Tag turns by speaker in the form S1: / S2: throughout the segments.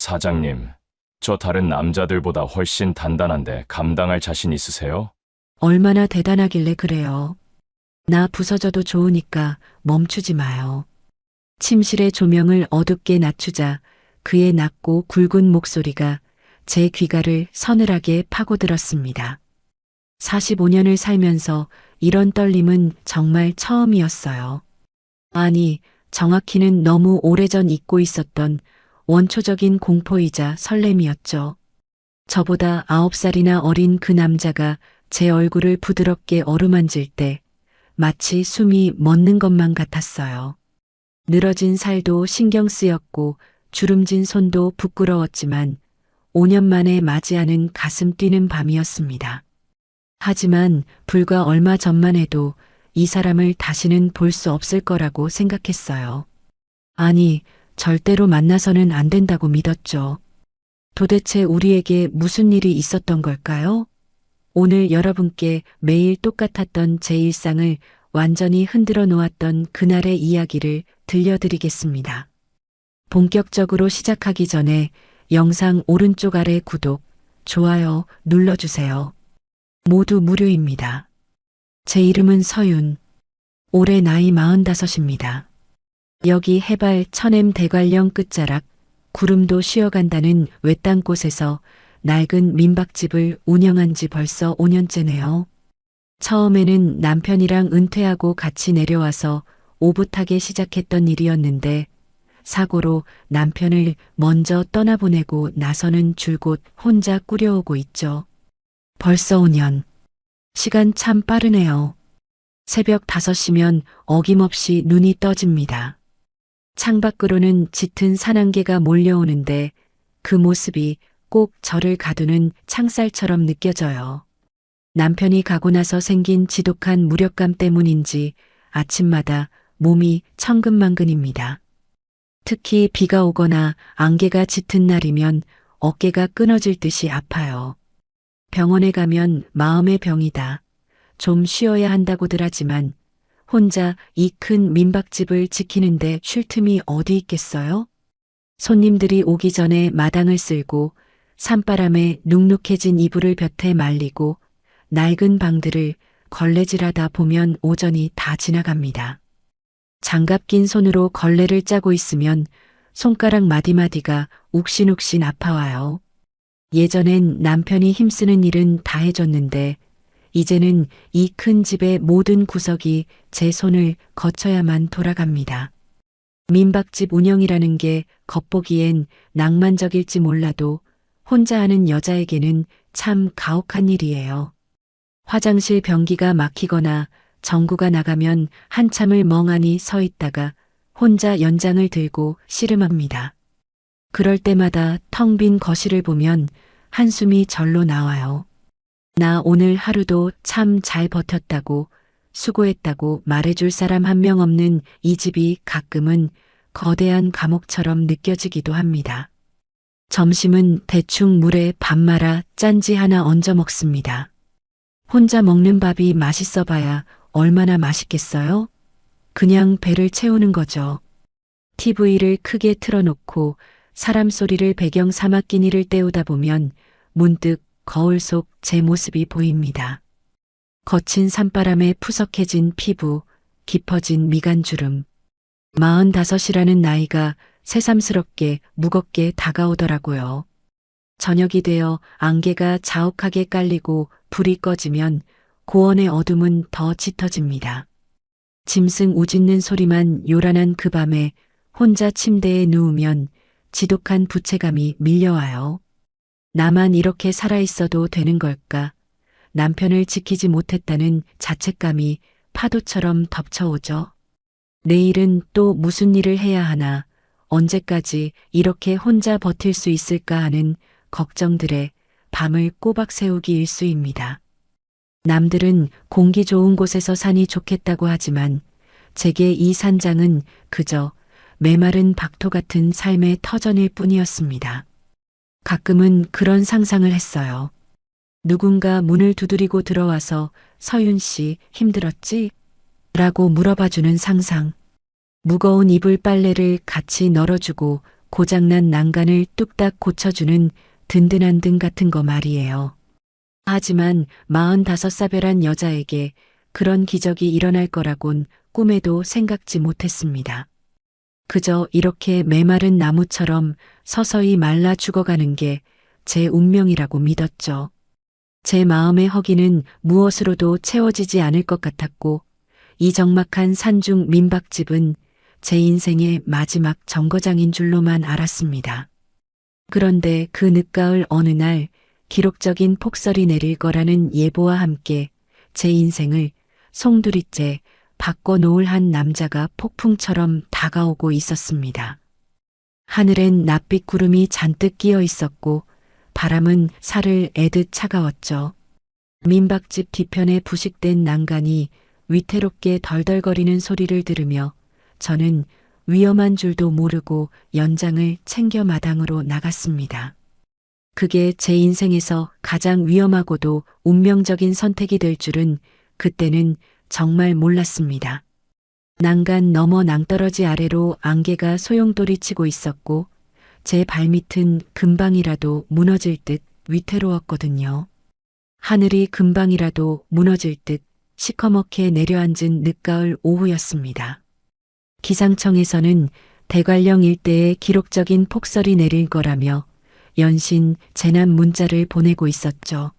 S1: 사장님, 저 다른 남자들보다 훨씬 단단한데 감당할 자신 있으세요?
S2: 얼마나 대단하길래 그래요. 나 부서져도 좋으니까 멈추지 마요. 침실의 조명을 어둡게 낮추자 그의 낮고 굵은 목소리가 제 귀가를 서늘하게 파고들었습니다. 45년을 살면서 이런 떨림은 정말 처음이었어요. 아니, 정확히는 너무 오래전 잊고 있었던 원초적인 공포이자 설렘이었죠. 저보다 9살이나 어린 그 남자가 제 얼굴을 부드럽게 어루만질 때 마치 숨이 멎는 것만 같았어요. 늘어진 살도 신경 쓰였고 주름진 손도 부끄러웠지만 5년 만에 맞이하는 가슴 뛰는 밤이었습니다. 하지만 불과 얼마 전만 해도 이 사람을 다시는 볼 수 없을 거라고 생각했어요. 아니, 절대로 만나서는 안 된다고 믿었죠. 도대체 우리에게 무슨 일이 있었던 걸까요? 오늘 여러분께 매일 똑같았던 제 일상을 완전히 흔들어 놓았던 그날의 이야기를 들려드리겠습니다. 본격적으로 시작하기 전에 영상 오른쪽 아래 구독, 좋아요 눌러주세요. 모두 무료입니다. 제 이름은 서윤. 올해 나이 45입니다. 여기 해발 천엠 대관령 끝자락 구름도 쉬어간다는 외딴 곳에서 낡은 민박집을 운영한 지 벌써 5년째네요. 처음에는 남편이랑 은퇴하고 같이 내려와서 오붓하게 시작했던 일이었는데 사고로 남편을 먼저 떠나보내고 나서는 줄곧 혼자 꾸려오고 있죠. 벌써 5년. 시간 참 빠르네요. 새벽 5시면 어김없이 눈이 떠집니다. 창밖으로는 짙은 산안개가 몰려오는데 그 모습이 꼭 저를 가두는 창살처럼 느껴져요. 남편이 가고 나서 생긴 지독한 무력감 때문인지 아침마다 몸이 천근만근입니다. 특히 비가 오거나 안개가 짙은 날이면 어깨가 끊어질 듯이 아파요. 병원에 가면 마음의 병이다. 좀 쉬어야 한다고들 하지만 혼자 이 큰 민박집을 지키는데 쉴 틈이 어디 있겠어요? 손님들이 오기 전에 마당을 쓸고 산바람에 눅눅해진 이불을 볕에 말리고 낡은 방들을 걸레질하다 보면 오전이 다 지나갑니다. 장갑 낀 손으로 걸레를 짜고 있으면 손가락 마디마디가 욱신욱신 아파와요. 예전엔 남편이 힘쓰는 일은 다 해줬는데 이제는 이 큰 집의 모든 구석이 제 손을 거쳐야만 돌아갑니다. 민박집 운영이라는 게 겉보기엔 낭만적일지 몰라도 혼자 하는 여자에게는 참 가혹한 일이에요. 화장실 변기가 막히거나 전구가 나가면 한참을 멍하니 서 있다가 혼자 연장을 들고 씨름합니다. 그럴 때마다 텅 빈 거실을 보면 한숨이 절로 나와요. 나 오늘 하루도 참 잘 버텼다고 수고했다고 말해줄 사람 한 명 없는 이 집이 가끔은 거대한 감옥처럼 느껴지기도 합니다. 점심은 대충 물에 밥 말아 짠지 하나 얹어 먹습니다. 혼자 먹는 밥이 맛있어 봐야 얼마나 맛있겠어요? 그냥 배를 채우는 거죠. TV를 크게 틀어놓고 사람 소리를 배경 삼아 끼니를 때우다 보면 문득 거울 속 제 모습이 보입니다. 거친 산바람에 푸석해진 피부, 깊어진 미간주름. 45이라는 나이가 새삼스럽게 무겁게 다가오더라고요. 저녁이 되어 안개가 자욱하게 깔리고 불이 꺼지면 고원의 어둠은 더 짙어집니다. 짐승 우짖는 소리만 요란한 그 밤에 혼자 침대에 누우면 지독한 부채감이 밀려와요. 나만 이렇게 살아있어도 되는 걸까? 남편을 지키지 못했다는 자책감이 파도처럼 덮쳐오죠. 내일은 또 무슨 일을 해야 하나, 언제까지 이렇게 혼자 버틸 수 있을까 하는 걱정들에 밤을 꼬박 새우기 일쑤입니다. 남들은 공기 좋은 곳에서 사니 좋겠다고 하지만 제게 이 산장은 그저 메마른 박토 같은 삶의 터전일 뿐이었습니다. 가끔은 그런 상상을 했어요. 누군가 문을 두드리고 들어와서 서윤 씨 힘들었지? 라고 물어봐주는 상상. 무거운 이불 빨래를 같이 널어주고 고장난 난간을 뚝딱 고쳐주는 든든한 등 같은 거 말이에요. 하지만 45사별한 여자에게 그런 기적이 일어날 거라곤 꿈에도 생각지 못했습니다. 그저 이렇게 메마른 나무처럼 서서히 말라 죽어가는 게 제 운명이라고 믿었죠. 제 마음의 허기는 무엇으로도 채워지지 않을 것 같았고 이 적막한 산중 민박집은 제 인생의 마지막 정거장인 줄로만 알았습니다. 그런데 그 늦가을 어느 날 기록적인 폭설이 내릴 거라는 예보와 함께 제 인생을 송두리째 바꿔놓을 한 남자가 폭풍처럼 다가오고 있었습니다. 하늘엔 낯빛 구름이 잔뜩 끼어 있었고 바람은 살을 애듯 차가웠죠. 민박집 뒤편에 부식된 난간이 위태롭게 덜덜거리는 소리를 들으며 저는 위험한 줄도 모르고 연장을 챙겨 마당으로 나갔습니다. 그게 제 인생에서 가장 위험하고도 운명적인 선택이 될 줄은 그때는 정말 몰랐습니다. 난간 너머 낭떠러지 아래로 안개가 소용돌이 치고 있었고 제 발밑은 금방이라도 무너질 듯 위태로웠거든요. 하늘이 금방이라도 무너질 듯 시커멓게 내려앉은 늦가을 오후였습니다. 기상청에서는 대관령 일대에 기록적인 폭설이 내릴 거라며 연신 재난 문자를 보내고 있었죠.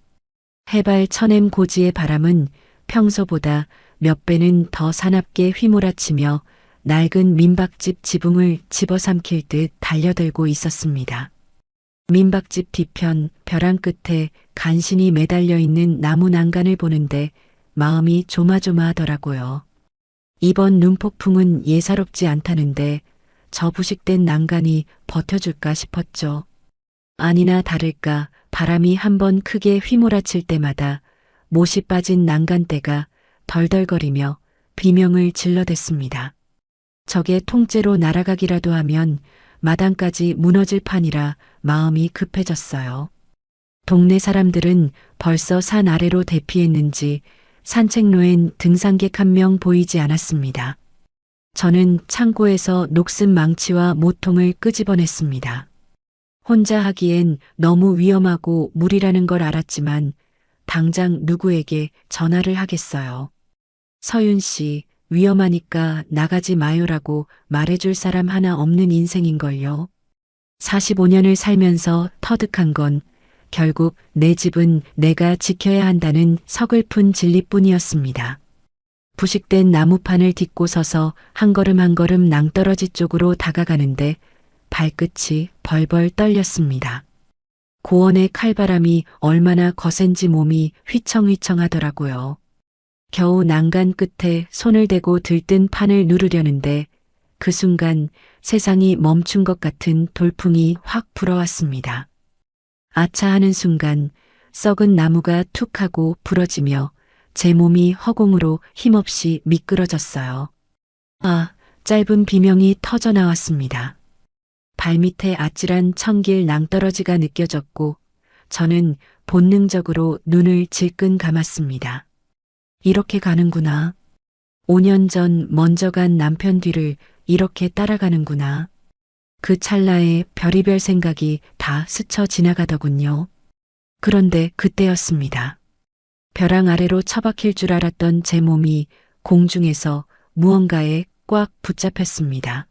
S2: 해발 1000m 고지의 바람은 평소보다 몇 배는 더 사납게 휘몰아치며 낡은 민박집 지붕을 집어삼킬 듯 달려들고 있었습니다. 민박집 뒤편 벼랑 끝에 간신히 매달려 있는 나무 난간을 보는데 마음이 조마조마하더라고요. 이번 눈폭풍은 예사롭지 않다는데 저 부식된 난간이 버텨줄까 싶었죠. 아니나 다를까 바람이 한번 크게 휘몰아칠 때마다 못이 빠진 난간대가 덜덜거리며 비명을 질러댔습니다. 저게 통째로 날아가기라도 하면 마당까지 무너질 판이라 마음이 급해졌어요. 동네 사람들은 벌써 산 아래로 대피했는지 산책로엔 등산객 한 명 보이지 않았습니다. 저는 창고에서 녹슨 망치와 모통을 끄집어냈습니다. 혼자 하기엔 너무 위험하고 무리라는 걸 알았지만 당장 누구에게 전화를 하겠어요. 서윤 씨, 위험하니까 나가지 마요라고 말해줄 사람 하나 없는 인생인걸요. 45년을 살면서 터득한 건 결국 내 집은 내가 지켜야 한다는 서글픈 진리뿐이었습니다. 부식된 나무판을 딛고 서서 한 걸음 한 걸음 낭떠러지 쪽으로 다가가는데 발끝이 벌벌 떨렸습니다. 고원의 칼바람이 얼마나 거센지 몸이 휘청휘청하더라고요. 겨우 난간 끝에 손을 대고 들뜬 판을 누르려는데 그 순간 세상이 멈춘 것 같은 돌풍이 확 불어왔습니다. 아차 하는 순간 썩은 나무가 툭 하고 부러지며 제 몸이 허공으로 힘없이 미끄러졌어요. 아, 짧은 비명이 터져 나왔습니다. 발밑에 아찔한 청길 낭떠러지가 느껴졌고 저는 본능적으로 눈을 질끈 감았습니다. 이렇게 가는구나. 5년 전 먼저 간 남편 뒤를 이렇게 따라가는구나. 그 찰나에 별의별 생각이 다 스쳐 지나가더군요. 그런데 그때였습니다. 벼랑 아래로 처박힐 줄 알았던 제 몸이 공중에서 무언가에 꽉 붙잡혔습니다.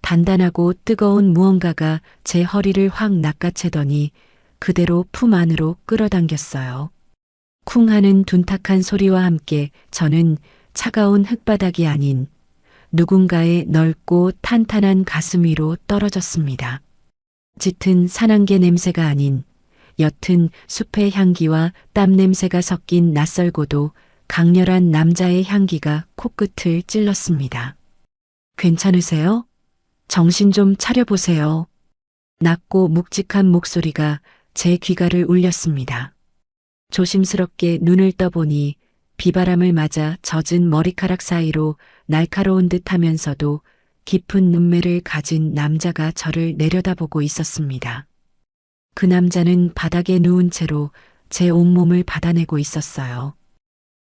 S2: 단단하고 뜨거운 무언가가 제 허리를 확 낚아채더니 그대로 품 안으로 끌어당겼어요. 쿵 하는 둔탁한 소리와 함께 저는 차가운 흙바닥이 아닌 누군가의 넓고 탄탄한 가슴 위로 떨어졌습니다. 짙은 산안개 냄새가 아닌 옅은 숲의 향기와 땀 냄새가 섞인 낯설고도 강렬한 남자의 향기가 코끝을 찔렀습니다. 괜찮으세요? 정신 좀 차려보세요. 낮고 묵직한 목소리가 제 귀가를 울렸습니다. 조심스럽게 눈을 떠보니 비바람을 맞아 젖은 머리카락 사이로 날카로운 듯 하면서도 깊은 눈매를 가진 남자가 저를 내려다보고 있었습니다. 그 남자는 바닥에 누운 채로 제 온몸을 받아내고 있었어요.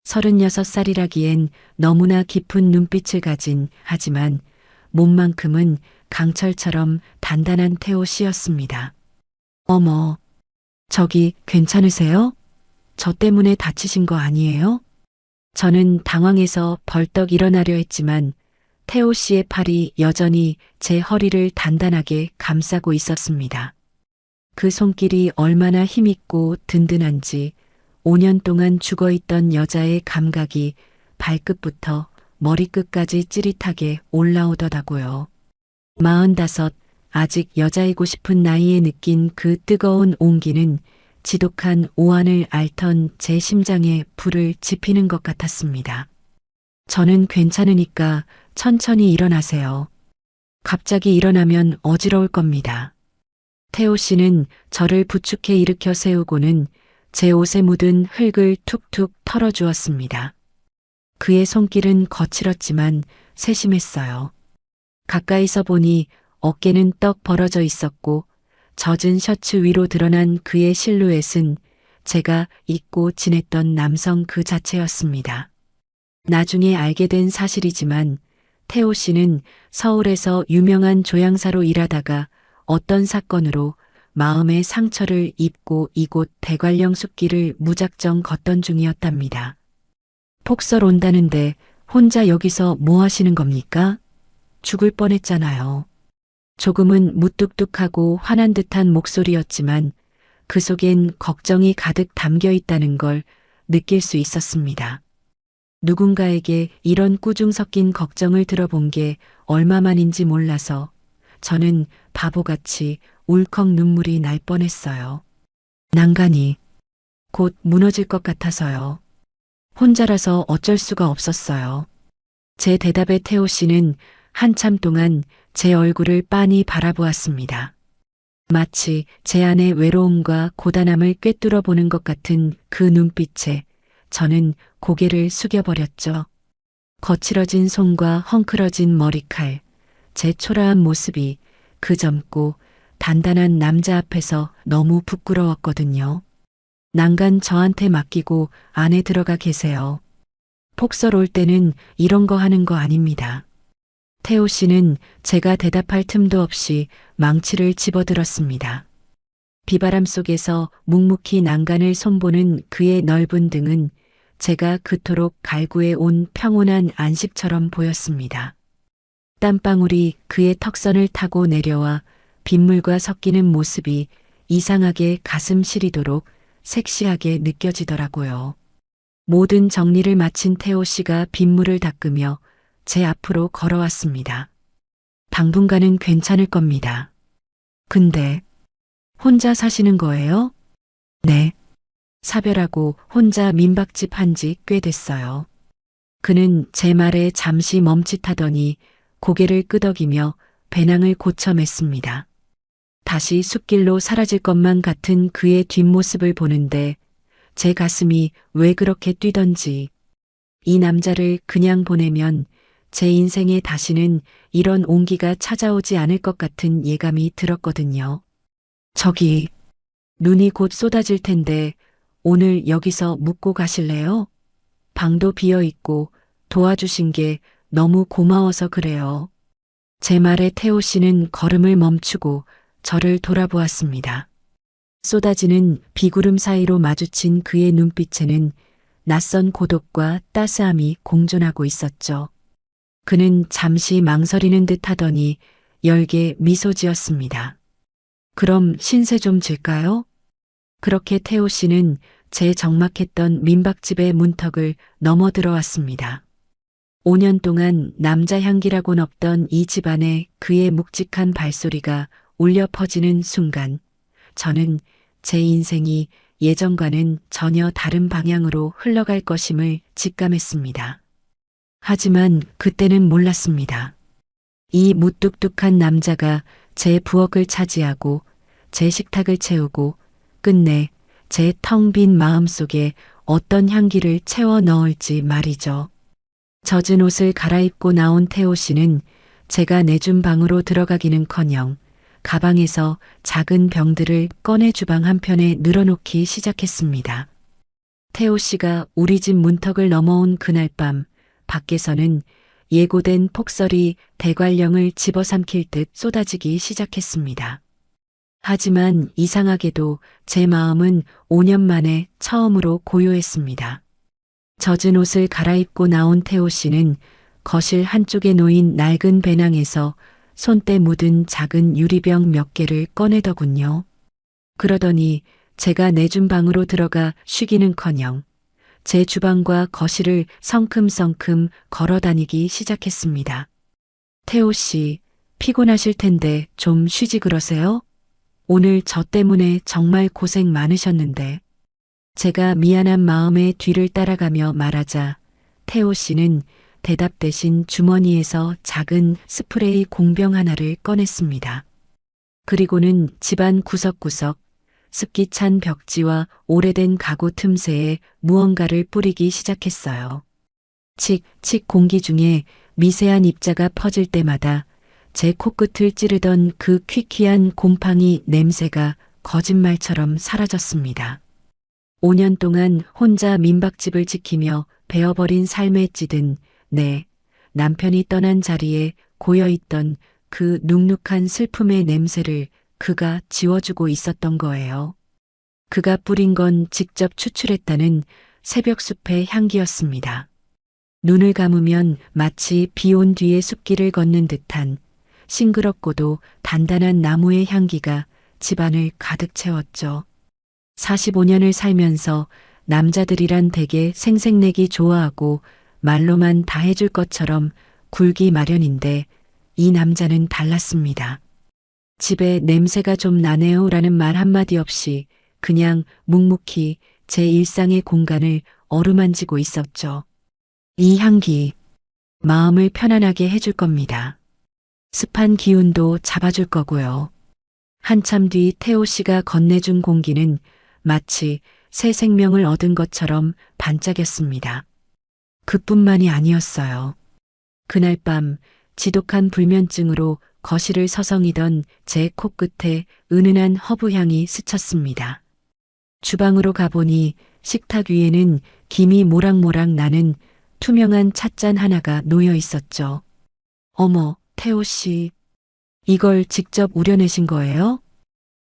S2: 36살이라기엔 너무나 깊은 눈빛을 가진 하지만 몸만큼은 강철처럼 단단한 태호 씨였습니다. 어머, 저기 괜찮으세요? 저 때문에 다치신 거 아니에요? 저는 당황해서 벌떡 일어나려 했지만 태호 씨의 팔이 여전히 제 허리를 단단하게 감싸고 있었습니다. 그 손길이 얼마나 힘있고 든든한지 5년 동안 죽어있던 여자의 감각이 발끝부터 머리끝까지 찌릿하게 올라오더라고요. 45, 아직 여자이고 싶은 나이에 느낀 그 뜨거운 온기는 지독한 오한을 앓던 제 심장에 불을 지피는 것 같았습니다. 저는 괜찮으니까 천천히 일어나세요. 갑자기 일어나면 어지러울 겁니다. 태호 씨는 저를 부축해 일으켜 세우고는 제 옷에 묻은 흙을 툭툭 털어주었습니다. 그의 손길은 거칠었지만 세심했어요. 가까이서 보니 어깨는 떡 벌어져 있었고 젖은 셔츠 위로 드러난 그의 실루엣은 제가 잊고 지냈던 남성 그 자체였습니다. 나중에 알게 된 사실이지만 태호 씨는 서울에서 유명한 조향사로 일하다가 어떤 사건으로 마음의 상처를 입고 이곳 대관령 숲길을 무작정 걷던 중이었답니다. 폭설 온다는데 혼자 여기서 뭐 하시는 겁니까? 죽을 뻔했잖아요. 조금은 무뚝뚝하고 화난 듯한 목소리였지만 그 속엔 걱정이 가득 담겨 있다는 걸 느낄 수 있었습니다. 누군가에게 이런 꾸중 섞인 걱정을 들어본 게 얼마만인지 몰라서 저는 바보같이 울컥 눈물이 날 뻔했어요. 난간이 곧 무너질 것 같아서요. 혼자라서 어쩔 수가 없었어요. 제 대답에 태호 씨는 한참 동안 제 얼굴을 빤히 바라보았습니다. 마치 제 안의 외로움과 고단함을 꿰뚫어 보는 것 같은 그 눈빛에 저는 고개를 숙여버렸죠. 거칠어진 손과 헝클어진 머리칼, 제 초라한 모습이 그 젊고 단단한 남자 앞에서 너무 부끄러웠거든요. 난간 저한테 맡기고 안에 들어가 계세요. 폭설 올 때는 이런 거 하는 거 아닙니다. 태호 씨는 제가 대답할 틈도 없이 망치를 집어들었습니다. 비바람 속에서 묵묵히 난간을 손보는 그의 넓은 등은 제가 그토록 갈구해 온 평온한 안식처럼 보였습니다. 땀방울이 그의 턱선을 타고 내려와 빗물과 섞이는 모습이 이상하게 가슴 시리도록 섹시하게 느껴지더라고요. 모든 정리를 마친 태호 씨가 빗물을 닦으며 제 앞으로 걸어왔습니다. 당분간은 괜찮을 겁니다. 근데 혼자 사시는 거예요? 네. 사별하고 혼자 민박집 한 지 꽤 됐어요. 그는 제 말에 잠시 멈칫하더니 고개를 끄덕이며 배낭을 고쳐 맸습니다. 다시 숲길로 사라질 것만 같은 그의 뒷모습을 보는데 제 가슴이 왜 그렇게 뛰던지, 이 남자를 그냥 보내면 제 인생에 다시는 이런 온기가 찾아오지 않을 것 같은 예감이 들었거든요. 저기, 눈이 곧 쏟아질 텐데 오늘 여기서 묵고 가실래요? 방도 비어 있고 도와주신 게 너무 고마워서 그래요. 제 말에 태호 씨는 걸음을 멈추고 저를 돌아보았습니다. 쏟아지는 비구름 사이로 마주친 그의 눈빛에는 낯선 고독과 따스함이 공존하고 있었죠. 그는 잠시 망설이는 듯 하더니 열게 미소 지었습니다. 그럼 신세 좀 질까요? 그렇게 태호 씨는 제 적막했던 민박집의 문턱을 넘어 들어왔습니다. 5년 동안 남자 향기라곤 없던 이 집안에 그의 묵직한 발소리가 울려 퍼지는 순간 저는 제 인생이 예전과는 전혀 다른 방향으로 흘러갈 것임을 직감했습니다. 하지만 그때는 몰랐습니다. 이 무뚝뚝한 남자가 제 부엌을 차지하고 제 식탁을 채우고 끝내 제 텅 빈 마음속에 어떤 향기를 채워 넣을지 말이죠. 젖은 옷을 갈아입고 나온 태호 씨는 제가 내준 방으로 들어가기는커녕 가방에서 작은 병들을 꺼내 주방 한편에 늘어놓기 시작했습니다. 태호 씨가 우리 집 문턱을 넘어온 그날 밤 밖에서는 예고된 폭설이 대관령을 집어삼킬 듯 쏟아지기 시작했습니다. 하지만 이상하게도 제 마음은 5년 만에 처음으로 고요했습니다. 젖은 옷을 갈아입고 나온 태호 씨는 거실 한쪽에 놓인 낡은 배낭에서 손때 묻은 작은 유리병 몇 개를 꺼내더군요. 그러더니 제가 내준 방으로 들어가 쉬기는커녕 제 주방과 거실을 성큼성큼 걸어 다니기 시작했습니다. 태호 씨, 피곤하실 텐데 좀 쉬지 그러세요? 오늘 저 때문에 정말 고생 많으셨는데. 제가 미안한 마음에 뒤를 따라가며 말하자 태호 씨는 대답 대신 주머니에서 작은 스프레이 공병 하나를 꺼냈습니다. 그리고는 집안 구석구석 습기 찬 벽지와 오래된 가구 틈새에 무언가를 뿌리기 시작했어요. 칙칙 공기 중에 미세한 입자가 퍼질 때마다 제 코끝을 찌르던 그 퀴퀴한 곰팡이 냄새가 거짓말처럼 사라졌습니다. 5년 동안 혼자 민박집을 지키며 베어버린 삶에 찌든 남편이 떠난 자리에 고여있던 그 눅눅한 슬픔의 냄새를 그가 지워주고 있었던 거예요. 그가 뿌린 건 직접 추출했다는 새벽숲의 향기였습니다. 눈을 감으면 마치 비 온 뒤에 숲길을 걷는 듯한 싱그럽고도 단단한 나무의 향기가 집안을 가득 채웠죠. 45년을 살면서 남자들이란 대개 생색내기 좋아하고 말로만 다 해줄 것처럼 굴기 마련인데 이 남자는 달랐습니다. 집에 냄새가 좀 나네요라는 말 한마디 없이 그냥 묵묵히 제 일상의 공간을 어루만지고 있었죠. 이 향기, 마음을 편안하게 해줄 겁니다. 습한 기운도 잡아줄 거고요. 한참 뒤 태호 씨가 건네준 공기는 마치 새 생명을 얻은 것처럼 반짝였습니다. 그뿐만이 아니었어요. 그날 밤 지독한 불면증으로 거실을 서성이던 제 코끝에 은은한 허브향이 스쳤습니다. 주방으로 가보니 식탁 위에는 김이 모락모락 나는 투명한 찻잔 하나가 놓여 있었죠. 어머, 태호 씨, 이걸 직접 우려내신 거예요?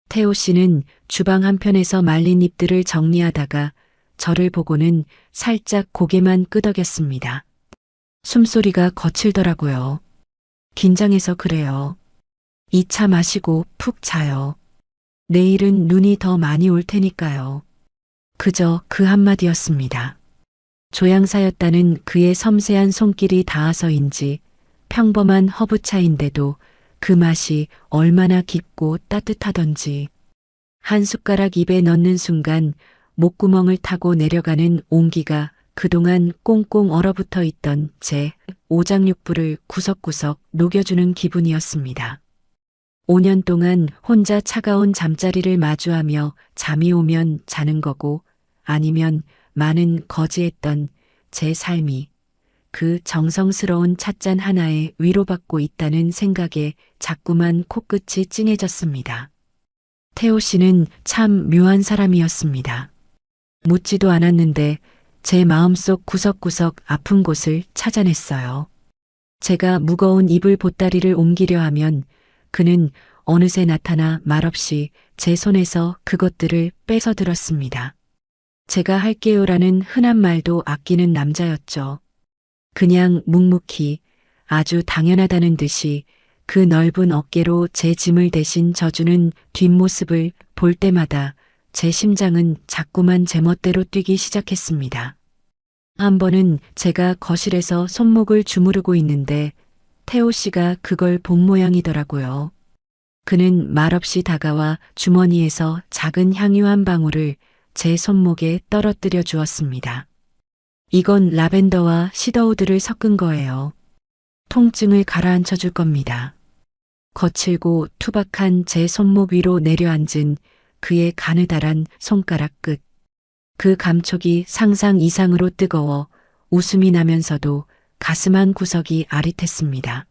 S2: 태호 씨는 주방 한편에서 말린 잎들을 정리하다가 저를 보고는 살짝 고개만 끄덕였습니다. 숨소리가 거칠더라고요. 긴장해서 그래요. 이 차 마시고 푹 자요. 내일은 눈이 더 많이 올 테니까요. 그저 그 한마디였습니다. 조향사였다는 그의 섬세한 손길이 닿아서인지 평범한 허브차인데도 그 맛이 얼마나 깊고 따뜻하던지. 한 숟가락 입에 넣는 순간 목구멍을 타고 내려가는 온기가 그동안 꽁꽁 얼어붙어 있던 제 오장육부를 구석구석 녹여주는 기분이었습니다. 5년 동안 혼자 차가운 잠자리를 마주하며 잠이 오면 자는 거고 아니면 많은 거지했던 제 삶이 그 정성스러운 찻잔 하나에 위로받고 있다는 생각에 자꾸만 코끝이 찡해졌습니다. 태호 씨는 참 묘한 사람이었습니다. 묻지도 않았는데 제 마음속 구석구석 아픈 곳을 찾아냈어요. 제가 무거운 이불 보따리를 옮기려 하면 그는 어느새 나타나 말없이 제 손에서 그것들을 뺏어 들었습니다. 제가 할게요라는 흔한 말도 아끼는 남자였죠. 그냥 묵묵히 아주 당연하다는 듯이 그 넓은 어깨로 제 짐을 대신 져주는 뒷모습을 볼 때마다 제 심장은 자꾸만 제멋대로 뛰기 시작했습니다. 한 번은 제가 거실에서 손목을 주무르고 있는데 태호 씨가 그걸 본 모양이더라고요. 그는 말없이 다가와 주머니에서 작은 향유 한 방울을 제 손목에 떨어뜨려 주었습니다. 이건 라벤더와 시더우드를 섞은 거예요. 통증을 가라앉혀 줄 겁니다. 거칠고 투박한 제 손목 위로 내려앉은 그의 가느다란 손가락 끝. 그 감촉이 상상 이상으로 뜨거워 웃음이 나면서도 가슴 한 구석이 아릿했습니다.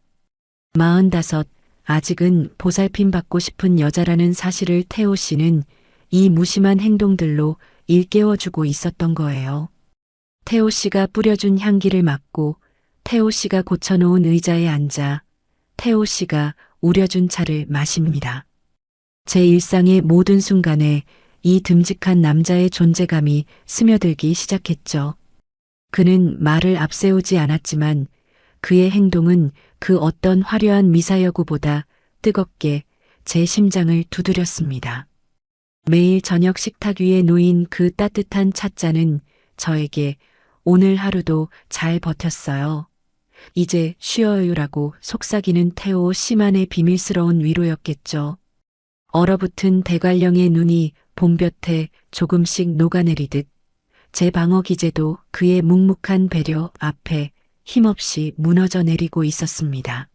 S2: 45, 아직은 보살핌 받고 싶은 여자라는 사실을 태호 씨는 이 무심한 행동들로 일깨워주고 있었던 거예요. 태호 씨가 뿌려준 향기를 맡고 태호 씨가 고쳐놓은 의자에 앉아 태호 씨가 우려준 차를 마십니다. 제 일상의 모든 순간에 이 듬직한 남자의 존재감이 스며들기 시작했죠. 그는 말을 앞세우지 않았지만 그의 행동은 그 어떤 화려한 미사여구보다 뜨겁게 제 심장을 두드렸습니다. 매일 저녁 식탁 위에 놓인 그 따뜻한 찻잔은 저에게 오늘 하루도 잘 버텼어요. 이제 쉬어요라고 속삭이는 태호 씨만의 비밀스러운 위로였겠죠. 얼어붙은 대관령의 눈이 봄볕에 조금씩 녹아내리듯 제 방어 기제도 그의 묵묵한 배려 앞에 힘없이 무너져 내리고 있었습니다.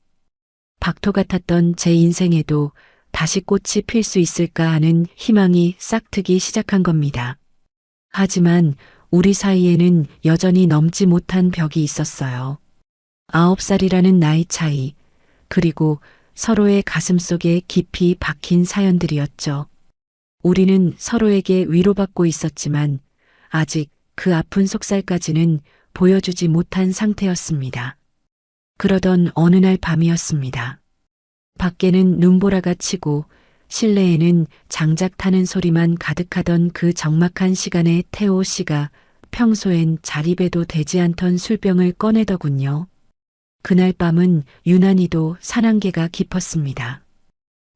S2: 박토 같았던 제 인생에도 다시 꽃이 필 수 있을까 하는 희망이 싹트기 시작한 겁니다. 하지만 우리 사이에는 여전히 넘지 못한 벽이 있었어요. 9살이라는 나이 차이, 그리고 서로의 가슴 속에 깊이 박힌 사연들이었죠. 우리는 서로에게 위로받고 있었지만 아직 그 아픈 속살까지는 보여주지 못한 상태였습니다. 그러던 어느 날 밤이었습니다. 밖에는 눈보라가 치고 실내에는 장작 타는 소리만 가득하던 그 적막한 시간에 태호 씨가 평소엔 자립에도 되지 않던 술병을 꺼내더군요. 그날 밤은 유난히도 산안개가 깊었습니다.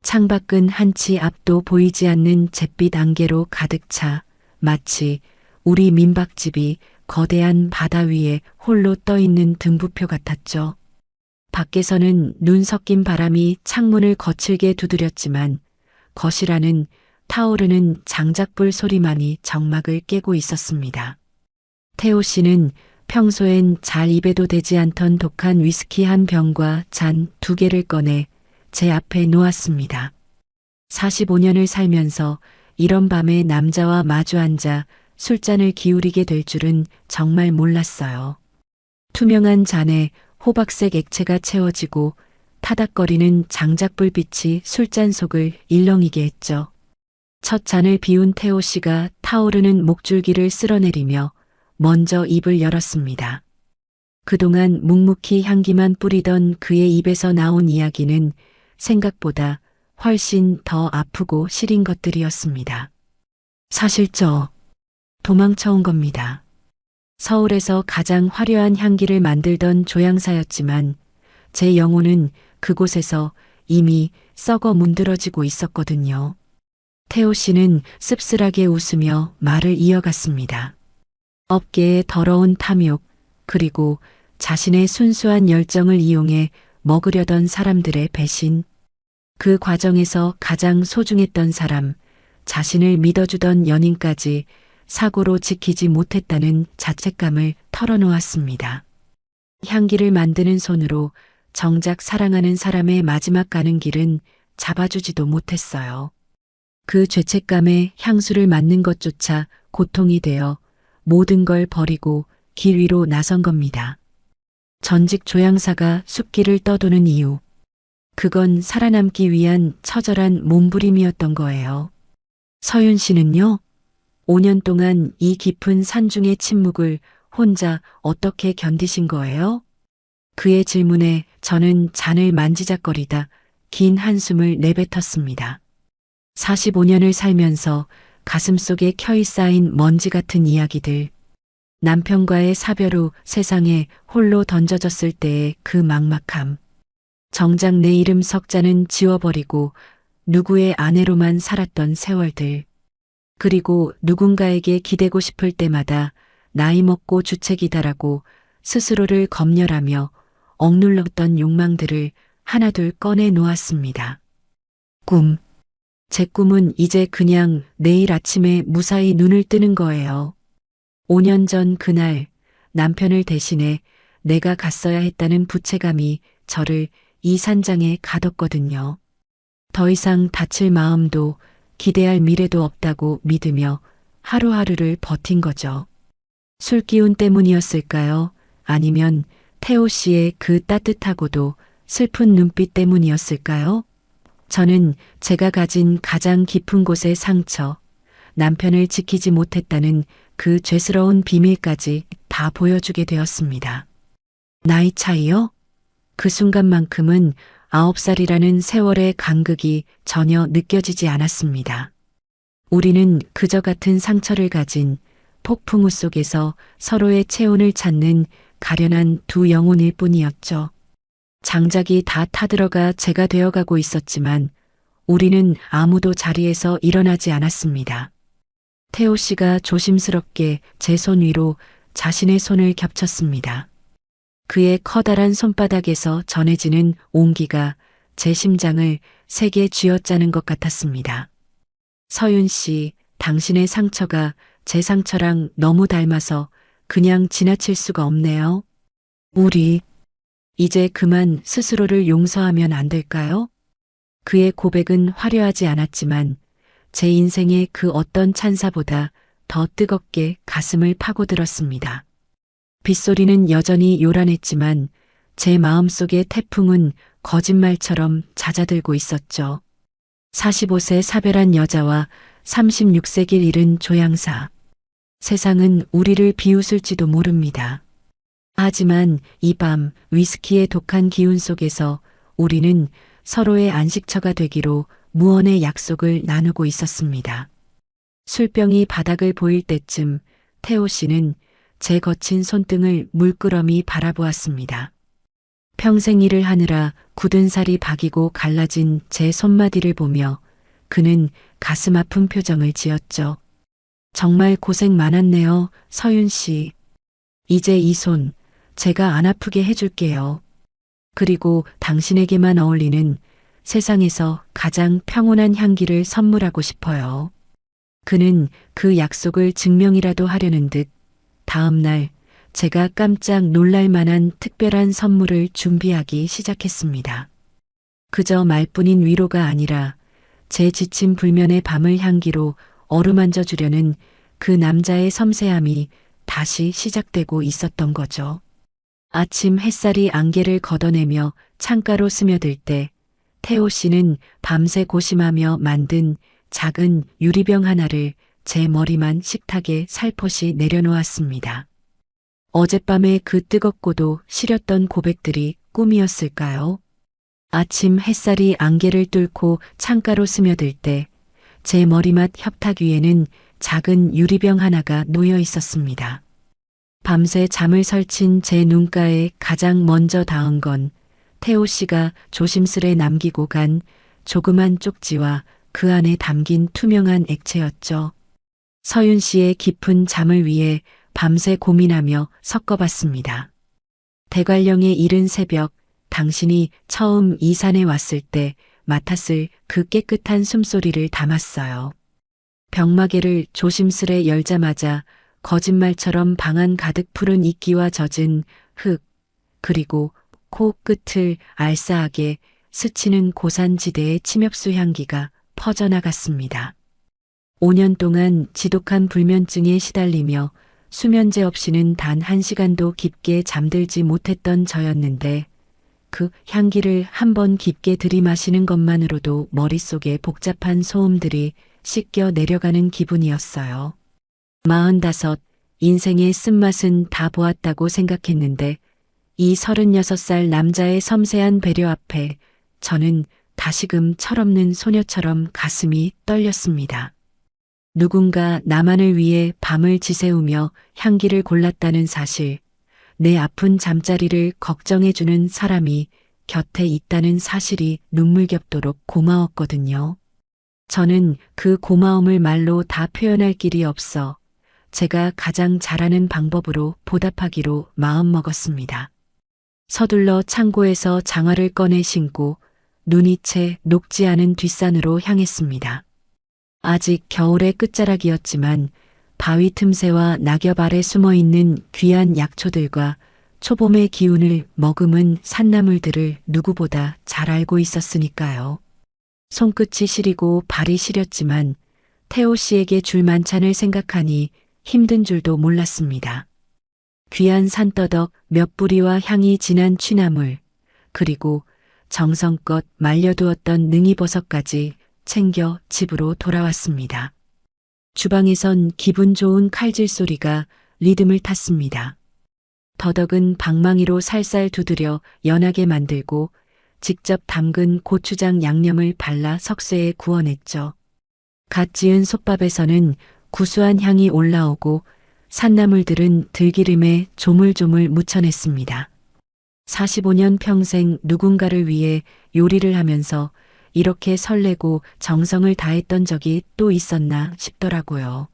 S2: 창밖은 한치 앞도 보이지 않는 잿빛 안개로 가득 차 마치 우리 민박집이 거대한 바다 위에 홀로 떠있는 등부표 같았죠. 밖에서는 눈 섞인 바람이 창문을 거칠게 두드렸지만 거실 안은 타오르는 장작불 소리만이 정막을 깨고 있었습니다. 태호 씨는 평소엔 잘 입에도 되지 않던 독한 위스키 한 병과 잔 2개를 꺼내 제 앞에 놓았습니다. 45년을 살면서 이런 밤에 남자와 마주 앉아 술잔을 기울이게 될 줄은 정말 몰랐어요. 투명한 잔에 호박색 액체가 채워지고 타닥거리는 장작불빛이 술잔 속을 일렁이게 했죠. 첫 잔을 비운 태호 씨가 타오르는 목줄기를 쓸어내리며 먼저 입을 열었습니다. 그동안 묵묵히 향기만 뿌리던 그의 입에서 나온 이야기는 생각보다 훨씬 더 아프고 시린 것들이었습니다. 사실 저 도망쳐 온 겁니다. 서울에서 가장 화려한 향기를 만들던 조향사였지만 제 영혼은 그곳에서 이미 썩어 문드러지고 있었거든요. 태호 씨는 씁쓸하게 웃으며 말을 이어갔습니다. 업계의 더러운 탐욕, 그리고 자신의 순수한 열정을 이용해 먹으려던 사람들의 배신. 그 과정에서 가장 소중했던 사람, 자신을 믿어주던 연인까지 사고로 지키지 못했다는 자책감을 털어놓았습니다. 향기를 만드는 손으로 정작 사랑하는 사람의 마지막 가는 길은 잡아주지도 못했어요. 그 죄책감에 향수를 맡는 것조차 고통이 되어 모든 걸 버리고 길 위로 나선 겁니다. 전직 조향사가 숲길을 떠도는 이유. 그건 살아남기 위한 처절한 몸부림이었던 거예요. 서윤 씨는요? 5년 동안 이 깊은 산중의 침묵을 혼자 어떻게 견디신 거예요? 그의 질문에 저는 잔을 만지작거리다 긴 한숨을 내뱉었습니다. 45년을 살면서 가슴속에 켜이 쌓인 먼지 같은 이야기들. 남편과의 사별 후 세상에 홀로 던져졌을 때의 그 막막함. 정작 내 이름 석자는 지워버리고 누구의 아내로만 살았던 세월들. 그리고 누군가에게 기대고 싶을 때마다 나이 먹고 주책이다라고 스스로를 검열하며 억눌렀던 욕망들을 하나둘 꺼내 놓았습니다. 꿈. 제 꿈은 이제 그냥 내일 아침에 무사히 눈을 뜨는 거예요. 5년 전 그날 남편을 대신해 내가 갔어야 했다는 부채감이 저를 이 산장에 가뒀거든요. 더 이상 다칠 마음도 기대할 미래도 없다고 믿으며 하루하루를 버틴 거죠. 술 기운 때문이었을까요? 아니면 태호 씨의 그 따뜻하고도 슬픈 눈빛 때문이었을까요? 저는 제가 가진 가장 깊은 곳의 상처, 남편을 지키지 못했다는 그 죄스러운 비밀까지 다 보여주게 되었습니다. 나이 차이요? 그 순간만큼은 9살이라는 세월의 간극이 전혀 느껴지지 않았습니다. 우리는 그저 같은 상처를 가진 폭풍우 속에서 서로의 체온을 찾는 가련한 두 영혼일 뿐이었죠. 장작이 다 타들어가 재가 되어가고 있었지만 우리는 아무도 자리에서 일어나지 않았습니다. 태호 씨가 조심스럽게 제 손 위로 자신의 손을 겹쳤습니다. 그의 커다란 손바닥에서 전해지는 온기가 제 심장을 세게 쥐어짜는 것 같았습니다. 서윤 씨, 당신의 상처가 제 상처랑 너무 닮아서 그냥 지나칠 수가 없네요. 우리 이제 그만 스스로를 용서하면 안 될까요? 그의 고백은 화려하지 않았지만 제 인생의 그 어떤 찬사보다 더 뜨겁게 가슴을 파고들었습니다. 빗소리는 여전히 요란했지만 제 마음속의 태풍은 거짓말처럼 잦아들고 있었죠. 45세 사별한 여자와 36세 길 잃은 조향사. 세상은 우리를 비웃을지도 모릅니다. 하지만 이 밤 위스키의 독한 기운 속에서 우리는 서로의 안식처가 되기로 무언의 약속을 나누고 있었습니다. 술병이 바닥을 보일 때쯤 태호 씨는 제 거친 손등을 물끄러미 바라보았습니다. 평생 일을 하느라 굳은 살이 박이고 갈라진 제 손마디를 보며 그는 가슴 아픈 표정을 지었죠. 정말 고생 많았네요, 서윤 씨. 이제 이 손 제가 안 아프게 해줄게요. 그리고 당신에게만 어울리는 세상에서 가장 평온한 향기를 선물하고 싶어요. 그는 그 약속을 증명이라도 하려는 듯 다음 날 제가 깜짝 놀랄 만한 특별한 선물을 준비하기 시작했습니다. 그저 말뿐인 위로가 아니라 제 지친 불면의 밤을 향기로 어루만져 주려는 그 남자의 섬세함이 다시 시작되고 있었던 거죠. 아침 햇살이 안개를 걷어내며 창가로 스며들 때 태호 씨는 밤새 고심하며 만든 작은 유리병 하나를 제 머리만 식탁에 살포시 내려놓았습니다. 어젯밤에 그 뜨겁고도 시렸던 고백들이 꿈이었을까요? 아침 햇살이 안개를 뚫고 창가로 스며들 때 제 머리맡 협탁 위에는 작은 유리병 하나가 놓여 있었습니다. 밤새 잠을 설친 제 눈가에 가장 먼저 닿은 건 태호 씨가 조심스레 남기고 간 조그만 쪽지와 그 안에 담긴 투명한 액체였죠. 서윤 씨의 깊은 잠을 위해 밤새 고민하며 섞어봤습니다. 대관령의 이른 새벽, 당신이 처음 이 산에 왔을 때 맡았을 그 깨끗한 숨소리를 담았어요. 벽마개를 조심스레 열자마자 거짓말처럼 방 안 가득 푸른 이끼와 젖은 흙, 그리고 코 끝을 알싸하게 스치는 고산지대의 침엽수 향기가 퍼져나갔습니다. 5년 동안 지독한 불면증에 시달리며 수면제 없이는 단 1시간도 깊게 잠들지 못했던 저였는데 그 향기를 한번 깊게 들이마시는 것만으로도 머릿속에 복잡한 소음들이 씻겨 내려가는 기분이었어요. 45, 인생의 쓴맛은 다 보았다고 생각했는데 이 36살 남자의 섬세한 배려 앞에 저는 다시금 철없는 소녀처럼 가슴이 떨렸습니다. 누군가 나만을 위해 밤을 지새우며 향기를 골랐다는 사실, 내 아픈 잠자리를 걱정해주는 사람이 곁에 있다는 사실이 눈물겹도록 고마웠거든요. 저는 그 고마움을 말로 다 표현할 길이 없어 제가 가장 잘하는 방법으로 보답하기로 마음먹었습니다. 서둘러 창고에서 장화를 꺼내 신고 눈이 채 녹지 않은 뒷산으로 향했습니다. 아직 겨울의 끝자락이었지만 바위 틈새와 낙엽 아래 숨어있는 귀한 약초들과 초봄의 기운을 머금은 산나물들을 누구보다 잘 알고 있었으니까요. 손끝이 시리고 발이 시렸지만 태호 씨에게 줄 만찬을 생각하니 힘든 줄도 몰랐습니다. 귀한 산더덕 몇 부리와 향이 진한 취나물, 그리고 정성껏 말려두었던 능이버섯까지 챙겨 집으로 돌아왔습니다. 주방에선 기분 좋은 칼질 소리가 리듬을 탔습니다. 더덕은 방망이로 살살 두드려 연하게 만들고 직접 담근 고추장 양념을 발라 석쇠에 구워냈죠. 갓 지은 솥밥에서는 구수한 향이 올라오고 산나물들은 들기름에 조물조물 묻혀냈습니다. 45년 평생 누군가를 위해 요리를 하면서 이렇게 설레고 정성을 다했던 적이 또 있었나 싶더라고요.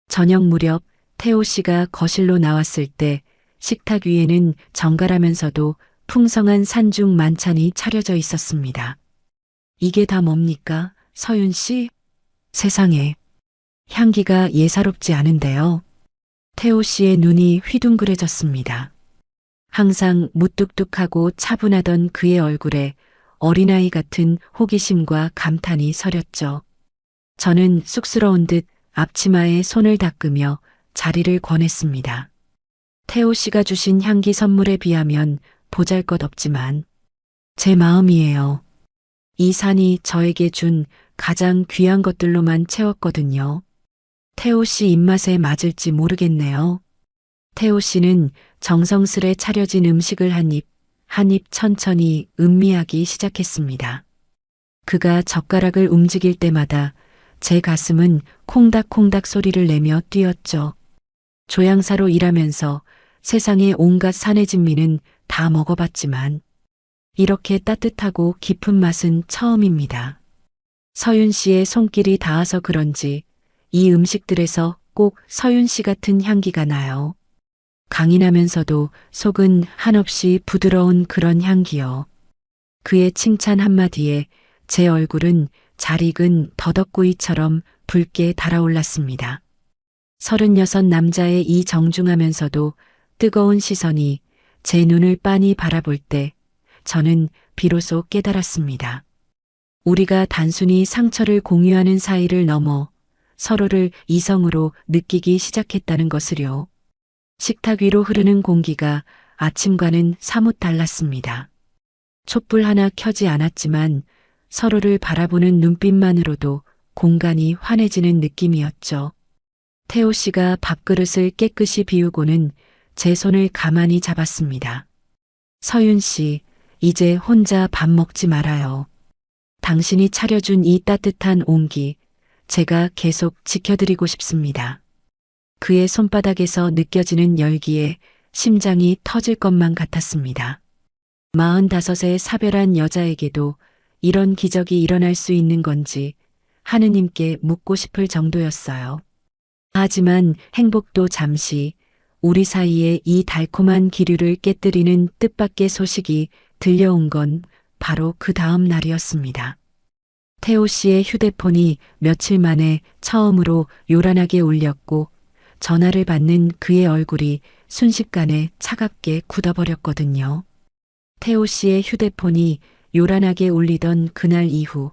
S2: 저녁 무렵 태호 씨가 거실로 나왔을 때 식탁 위에는 정갈하면서도 풍성한 산중 만찬이 차려져 있었습니다. 이게 다 뭡니까, 서윤 씨? 세상에. 향기가 예사롭지 않은데요. 태호 씨의 눈이 휘둥그레졌습니다. 항상 무뚝뚝하고 차분하던 그의 얼굴에 어린아이 같은 호기심과 감탄이 서렸죠. 저는 쑥스러운 듯 앞치마에 손을 닦으며 자리를 권했습니다. 태호 씨가 주신 향기 선물에 비하면 보잘것없지만 제 마음이에요. 이 산이 저에게 준 가장 귀한 것들로만 채웠거든요. 태호 씨 입맛에 맞을지 모르겠네요. 태호 씨는 정성스레 차려진 음식을 한 입 천천히 음미하기 시작했습니다. 그가 젓가락을 움직일 때마다 제 가슴은 콩닥콩닥 소리를 내며 뛰었죠. 조향사로 일하면서 세상의 온갖 산의 진미는 다 먹어봤지만 이렇게 따뜻하고 깊은 맛은 처음입니다. 서윤 씨의 손길이 닿아서 그런지 이 음식들에서 꼭 서윤 씨 같은 향기가 나요. 강인하면서도 속은 한없이 부드러운 그런 향기요. 그의 칭찬 한마디에 제 얼굴은 잘 익은 더덕구이처럼 붉게 달아올랐습니다. 36 남자의 이 정중하면서도 뜨거운 시선이 제 눈을 빤히 바라볼 때 저는 비로소 깨달았습니다. 우리가 단순히 상처를 공유하는 사이를 넘어 서로를 이성으로 느끼기 시작했다는 것을요. 식탁 위로 흐르는 공기가 아침과는 사뭇 달랐습니다. 촛불 하나 켜지 않았지만 서로를 바라보는 눈빛만으로도 공간이 환해지는 느낌이었죠. 태호 씨가 밥그릇을 깨끗이 비우고는 제 손을 가만히 잡았습니다. 서윤 씨, 이제 혼자 밥 먹지 말아요. 당신이 차려준 이 따뜻한 온기, 제가 계속 지켜드리고 싶습니다. 그의 손바닥에서 느껴지는 열기에 심장이 터질 것만 같았습니다. 45의 사별한 여자에게도 이런 기적이 일어날 수 있는 건지 하느님께 묻고 싶을 정도였어요. 하지만 행복도 잠시 우리 사이에 이 달콤한 기류를 깨뜨리는 뜻밖의 소식이 들려온 건 바로 그 다음 날이었습니다. 태호 씨의 휴대폰이 며칠 만에 처음으로 요란하게 울렸고 전화를 받는 그의 얼굴이 순식간에 차갑게 굳어버렸거든요. 태호 씨의 휴대폰이 요란하게 울리던 그날 이후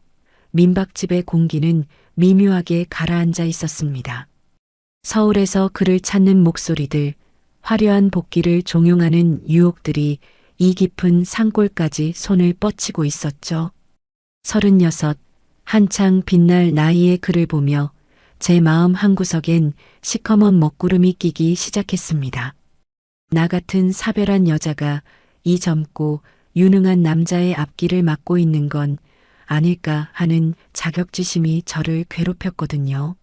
S2: 민박집의 공기는 미묘하게 가라앉아 있었습니다. 서울에서 그를 찾는 목소리들, 화려한 복귀를 종용하는 유혹들이 이 깊은 산골까지 손을 뻗치고 있었죠. 36, 한창 빛날 나이의 그를 보며 제 마음 한구석엔 시커먼 먹구름이 끼기 시작했습니다. 나 같은 사별한 여자가 이 젊고 유능한 남자의 앞길을 막고 있는 건 아닐까 하는 자격지심이 저를 괴롭혔거든요.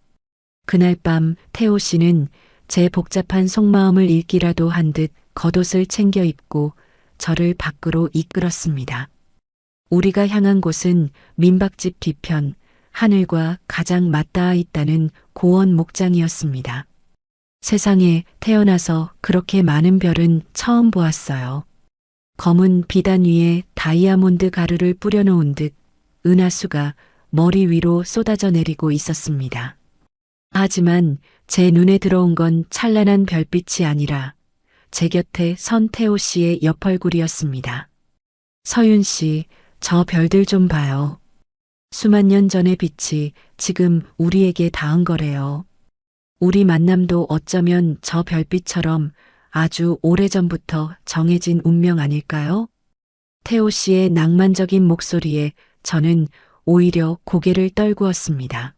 S2: 그날 밤 태호 씨는 제 복잡한 속마음을 읽기라도 한 듯 겉옷을 챙겨 입고 저를 밖으로 이끌었습니다. 우리가 향한 곳은 민박집 뒤편, 하늘과 가장 맞닿아 있다는 고원 목장이었습니다. 세상에 태어나서 그렇게 많은 별은 처음 보았어요. 검은 비단 위에 다이아몬드 가루를 뿌려놓은 듯 은하수가 머리 위로 쏟아져 내리고 있었습니다. 하지만 제 눈에 들어온 건 찬란한 별빛이 아니라 제 곁에 선 태호 씨의 옆얼굴이었습니다. 서윤 씨, 저 별들 좀 봐요. 수만 년 전의 빛이 지금 우리에게 닿은 거래요. 우리 만남도 어쩌면 저 별빛처럼 아주 오래전부터 정해진 운명 아닐까요? 태호 씨의 낭만적인 목소리에 저는 오히려 고개를 떨구었습니다.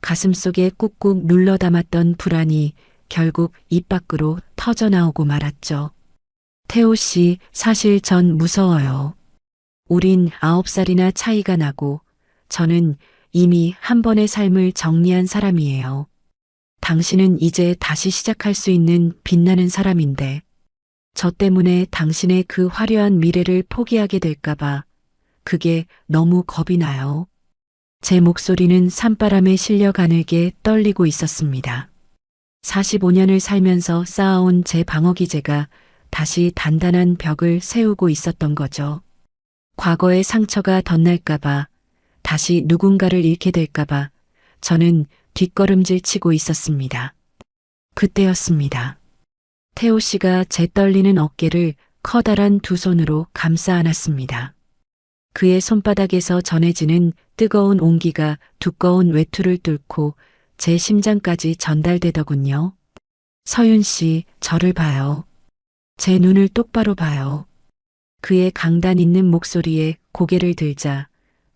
S2: 가슴속에 꾹꾹 눌러 담았던 불안이 결국 입 밖으로 터져나오고 말았죠. 태호 씨, 사실 전 무서워요. 우린 9살이나 차이가 나고 저는 이미 한 번의 삶을 정리한 사람이에요. 당신은 이제 다시 시작할 수 있는 빛나는 사람인데 저 때문에 당신의 그 화려한 미래를 포기하게 될까봐 그게 너무 겁이 나요. 제 목소리는 산바람에 실려 가늘게 떨리고 있었습니다. 45년을 살면서 쌓아온 제 방어 기제가 다시 단단한 벽을 세우고 있었던 거죠. 과거의 상처가 덧날까봐, 다시 누군가를 잃게 될까봐 저는 뒷걸음질 치고 있었습니다. 그때였습니다. 태호 씨가 제 떨리는 어깨를 커다란 두 손으로 감싸 안았습니다. 그의 손바닥에서 전해지는 뜨거운 온기가 두꺼운 외투를 뚫고 제 심장까지 전달되더군요. 서윤 씨, 저를 봐요. 제 눈을 똑바로 봐요. 그의 강단 있는 목소리에 고개를 들자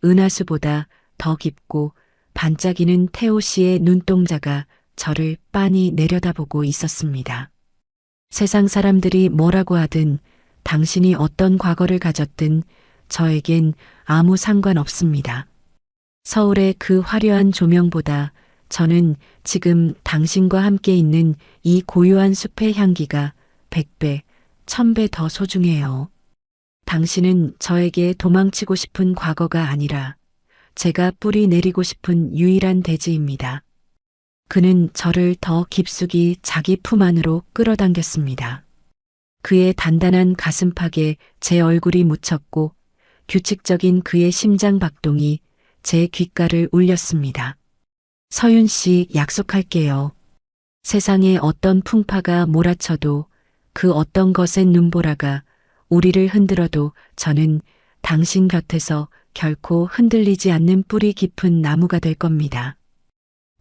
S2: 은하수보다 더 깊고 반짝이는 태호 씨의 눈동자가 저를 빤히 내려다보고 있었습니다. 세상 사람들이 뭐라고 하든 당신이 어떤 과거를 가졌든 저에겐 아무 상관없습니다. 서울의 그 화려한 조명보다 저는 지금 당신과 함께 있는 이 고요한 숲의 향기가 100배, 1000배 더 소중해요. 당신은 저에게 도망치고 싶은 과거가 아니라 제가 뿌리 내리고 싶은 유일한 대지입니다. 그는 저를 더 깊숙이 자기 품 안으로 끌어당겼습니다. 그의 단단한 가슴팍에 제 얼굴이 묻혔고 규칙적인 그의 심장 박동이 제 귓가를 울렸습니다. 서윤 씨, 약속할게요. 세상에 어떤 풍파가 몰아쳐도 그 어떤 것의 눈보라가 우리를 흔들어도 저는 당신 곁에서 결코 흔들리지 않는 뿌리 깊은 나무가 될 겁니다.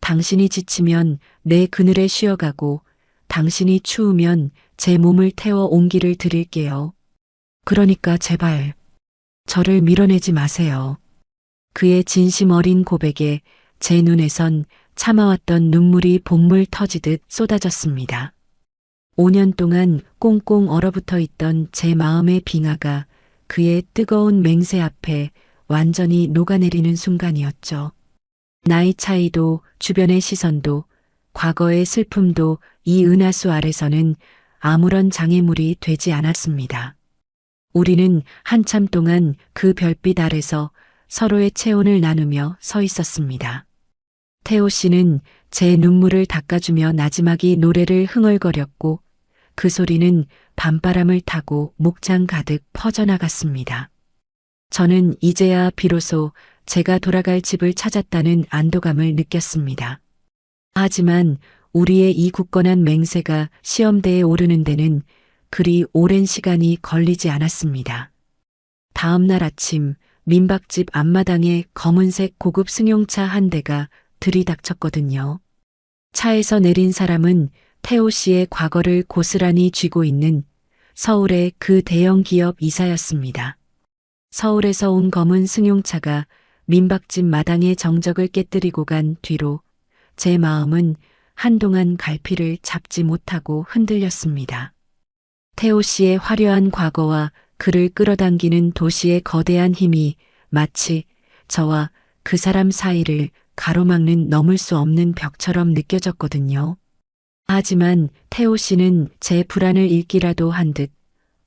S2: 당신이 지치면 내 그늘에 쉬어가고 당신이 추우면 제 몸을 태워 온기를 드릴게요. 그러니까 제발 저를 밀어내지 마세요. 그의 진심 어린 고백에 제 눈에선 참아왔던 눈물이 본물 터지듯 쏟아졌습니다. 5년 동안 꽁꽁 얼어붙어 있던 제 마음의 빙하가 그의 뜨거운 맹세 앞에 완전히 녹아내리는 순간이었죠. 나이 차이도 주변의 시선도 과거의 슬픔도 이 은하수 아래서는 아무런 장애물이 되지 않았습니다. 우리는 한참 동안 그 별빛 아래서 서로의 체온을 나누며 서 있었습니다. 태호 씨는 제 눈물을 닦아주며 나지막이 노래를 흥얼거렸고 그 소리는 밤바람을 타고 목장 가득 퍼져나갔습니다. 저는 이제야 비로소 제가 돌아갈 집을 찾았다는 안도감을 느꼈습니다. 하지만 우리의 이 굳건한 맹세가 시험대에 오르는 데는 그리 오랜 시간이 걸리지 않았습니다. 다음 날 아침 민박집 앞마당에 검은색 고급 승용차 한 대가 들이닥쳤거든요. 차에서 내린 사람은 태호 씨의 과거를 고스란히 쥐고 있는 서울의 그 대형 기업 이사였습니다. 서울에서 온 검은 승용차가 민박집 마당의 정적을 깨뜨리고 간 뒤로 제 마음은 한동안 갈피를 잡지 못하고 흔들렸습니다. 태호 씨의 화려한 과거와 그를 끌어당기는 도시의 거대한 힘이 마치 저와 그 사람 사이를 가로막는 넘을 수 없는 벽처럼 느껴졌거든요. 하지만 태호 씨는 제 불안을 읽기라도 한 듯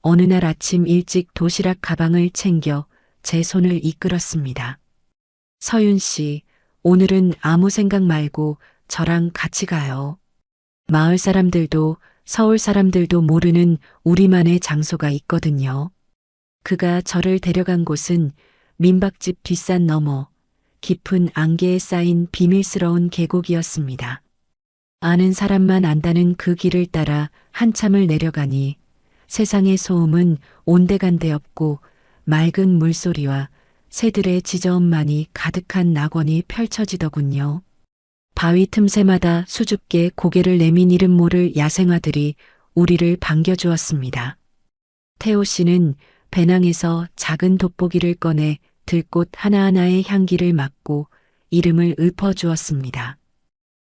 S2: 어느 날 아침 일찍 도시락 가방을 챙겨 제 손을 이끌었습니다. 서윤 씨, 오늘은 아무 생각 말고 저랑 같이 가요. 마을 사람들도 서울 사람들도 모르는 우리만의 장소가 있거든요. 그가 저를 데려간 곳은 민박집 뒷산 너머 깊은 안개에 쌓인 비밀스러운 계곡이었습니다. 아는 사람만 안다는 그 길을 따라 한참을 내려가니 세상의 소음은 온데간데 없고 맑은 물소리와 새들의 지저음만이 가득한 낙원이 펼쳐지더군요. 바위 틈새마다 수줍게 고개를 내민 이름 모를 야생화들이 우리를 반겨주었습니다. 태호 씨는 배낭에서 작은 돋보기를 꺼내 들꽃 하나하나의 향기를 맡고 이름을 읊어주었습니다.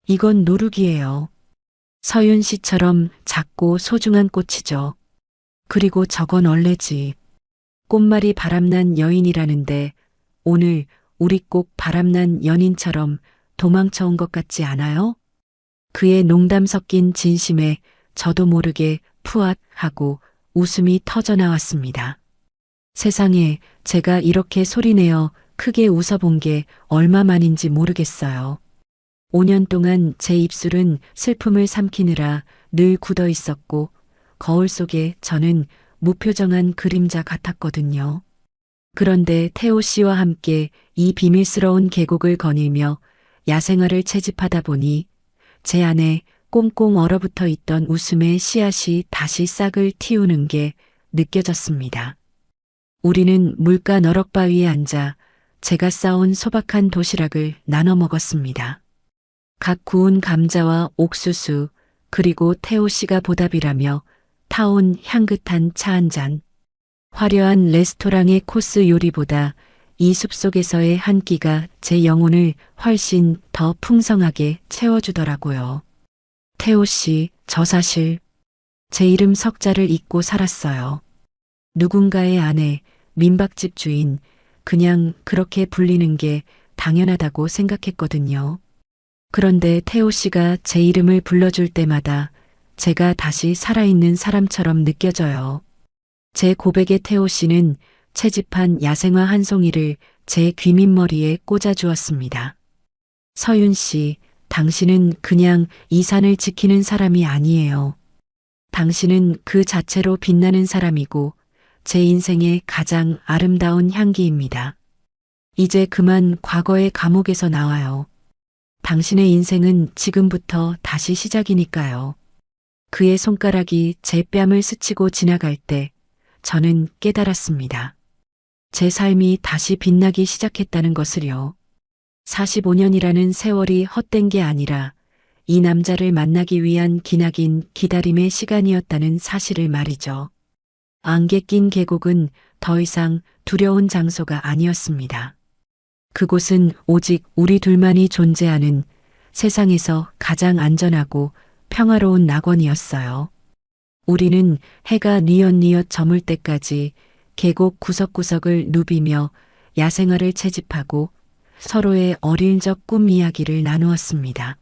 S2: 이건 노룩이에요. 서윤 씨처럼 작고 소중한 꽃이죠. 그리고 저건 원래지. 꽃말이 바람난 여인이라는데 오늘 우리 꼭 바람난 연인처럼 도망쳐 온 것 같지 않아요? 그의 농담 섞인 진심에 저도 모르게 푸앗 하고 웃음이 터져 나왔습니다. 세상에 제가 이렇게 소리내어 크게 웃어본 게 얼마만인지 모르겠어요. 5년 동안 제 입술은 슬픔을 삼키느라 늘 굳어 있었고 거울 속에 저는 무표정한 그림자 같았거든요. 그런데 태호 씨와 함께 이 비밀스러운 계곡을 거닐며 야생화를 채집하다 보니 제 안에 꽁꽁 얼어붙어 있던 웃음의 씨앗이 다시 싹을 틔우는 게 느껴졌습니다. 우리는 물가 너럭바위에 앉아 제가 싸온 소박한 도시락을 나눠 먹었습니다. 각 구운 감자와 옥수수, 그리고 태호 씨가 보답이라며 타온 향긋한 차 한 잔. 화려한 레스토랑의 코스 요리보다 이 숲속에서의 한 끼가 제 영혼을 훨씬 더 풍성하게 채워주더라고요. 태호 씨, 저 사실 제 이름 석자를 잊고 살았어요. 누군가의 아내, 민박집 주인, 그냥 그렇게 불리는 게 당연하다고 생각했거든요. 그런데 태호 씨가 제 이름을 불러줄 때마다 제가 다시 살아있는 사람처럼 느껴져요. 제 고백의 태호 씨는 채집한 야생화 한 송이를 제 귀밑머리에 꽂아주었습니다. 서윤 씨, 당신은 그냥 이 산을 지키는 사람이 아니에요. 당신은 그 자체로 빛나는 사람이고 제 인생의 가장 아름다운 향기입니다. 이제 그만 과거의 감옥에서 나와요. 당신의 인생은 지금부터 다시 시작이니까요. 그의 손가락이 제 뺨을 스치고 지나갈 때 저는 깨달았습니다. 제 삶이 다시 빛나기 시작했다는 것을요. 45년이라는 세월이 헛된 게 아니라 이 남자를 만나기 위한 기나긴 기다림의 시간이었다는 사실을 말이죠. 안개 낀 계곡은 더 이상 두려운 장소가 아니었습니다. 그곳은 오직 우리 둘만이 존재하는 세상에서 가장 안전하고 평화로운 낙원이었어요. 우리는 해가 뉘엿뉘엿 저물 때까지 계곡 구석구석을 누비며 야생화를 채집하고 서로의 어릴 적 꿈 이야기를 나누었습니다.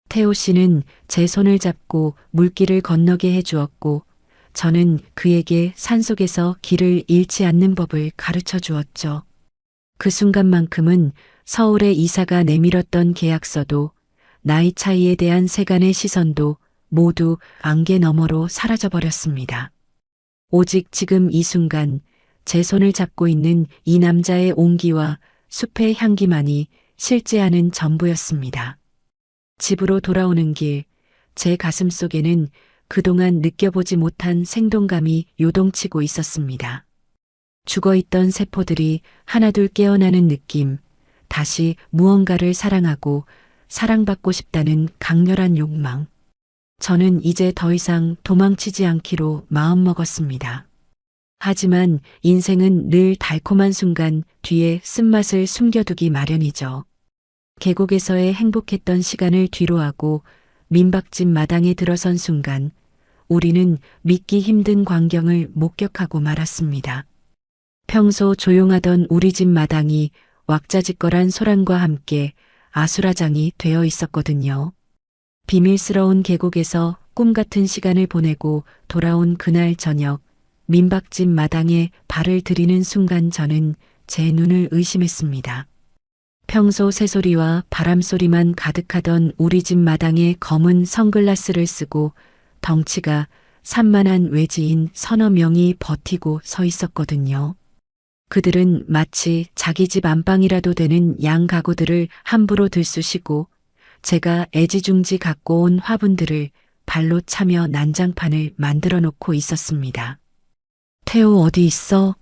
S2: 태호 씨는 제 손을 잡고 물길을 건너게 해주었고 저는 그에게 산속에서 길을 잃지 않는 법을 가르쳐 주었죠. 그 순간만큼은 서울의 이사가 내밀었던 계약서도 나이 차이에 대한 세간의 시선도 모두 안개 너머로 사라져버렸습니다. 오직 지금 이 순간 제 손을 잡고 있는 이 남자의 온기와 숲의 향기만이 실제하는 전부였습니다. 집으로 돌아오는 길, 제 가슴 속에는 그동안 느껴보지 못한 생동감이 요동치고 있었습니다. 죽어있던 세포들이 하나둘 깨어나는 느낌, 다시 무언가를 사랑하고 사랑받고 싶다는 강렬한 욕망. 저는 이제 더 이상 도망치지 않기로 마음먹었습니다. 하지만 인생은 늘 달콤한 순간 뒤에 쓴맛을 숨겨두기 마련이죠. 계곡에서의 행복했던 시간을 뒤로하고 민박집 마당에 들어선 순간 우리는 믿기 힘든 광경을 목격하고 말았습니다. 평소 조용하던 우리 집 마당이 왁자지껄한 소란과 함께 아수라장이 되어 있었거든요. 비밀스러운 계곡에서 꿈 같은 시간을 보내고 돌아온 그날 저녁, 민박집 마당에 발을 들이는 순간 저는 제 눈을 의심했습니다. 평소 새소리와 바람소리만 가득하던 우리 집 마당에 검은 선글라스를 쓰고 덩치가 산만한 외지인 서너 명이 버티고 서 있었거든요. 그들은 마치 자기 집 안방이라도 되는 양 가구들을 함부로 들쑤시고 제가 애지중지 갖고 온 화분들을 발로 차며 난장판을 만들어 놓고 있었습니다. 태호 어디 있어?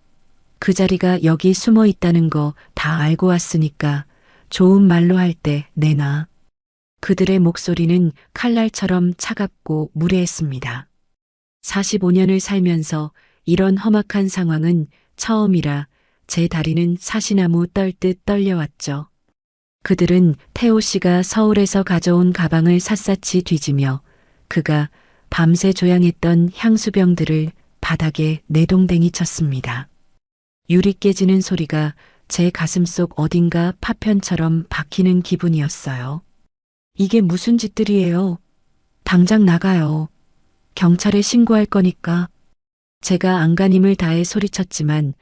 S2: 그 자리가 여기 숨어 있다는 거 다 알고 왔으니까 좋은 말로 할 때 내놔. 그들의 목소리는 칼날처럼 차갑고 무례했습니다. 45년을 살면서 이런 험악한 상황은 처음이라 제 다리는 사시나무 떨듯 떨려왔죠. 그들은 태호 씨가 서울에서 가져온 가방을 샅샅이 뒤지며 그가 밤새 조향했던 향수병들을 바닥에 내동댕이 쳤습니다. 유리 깨지는 소리가 제 가슴속 어딘가 파편처럼 박히는 기분이었어요. 이게 무슨 짓들이에요? 당장 나가요. 경찰에 신고할 거니까. 제가 안간힘을 다해 소리쳤지만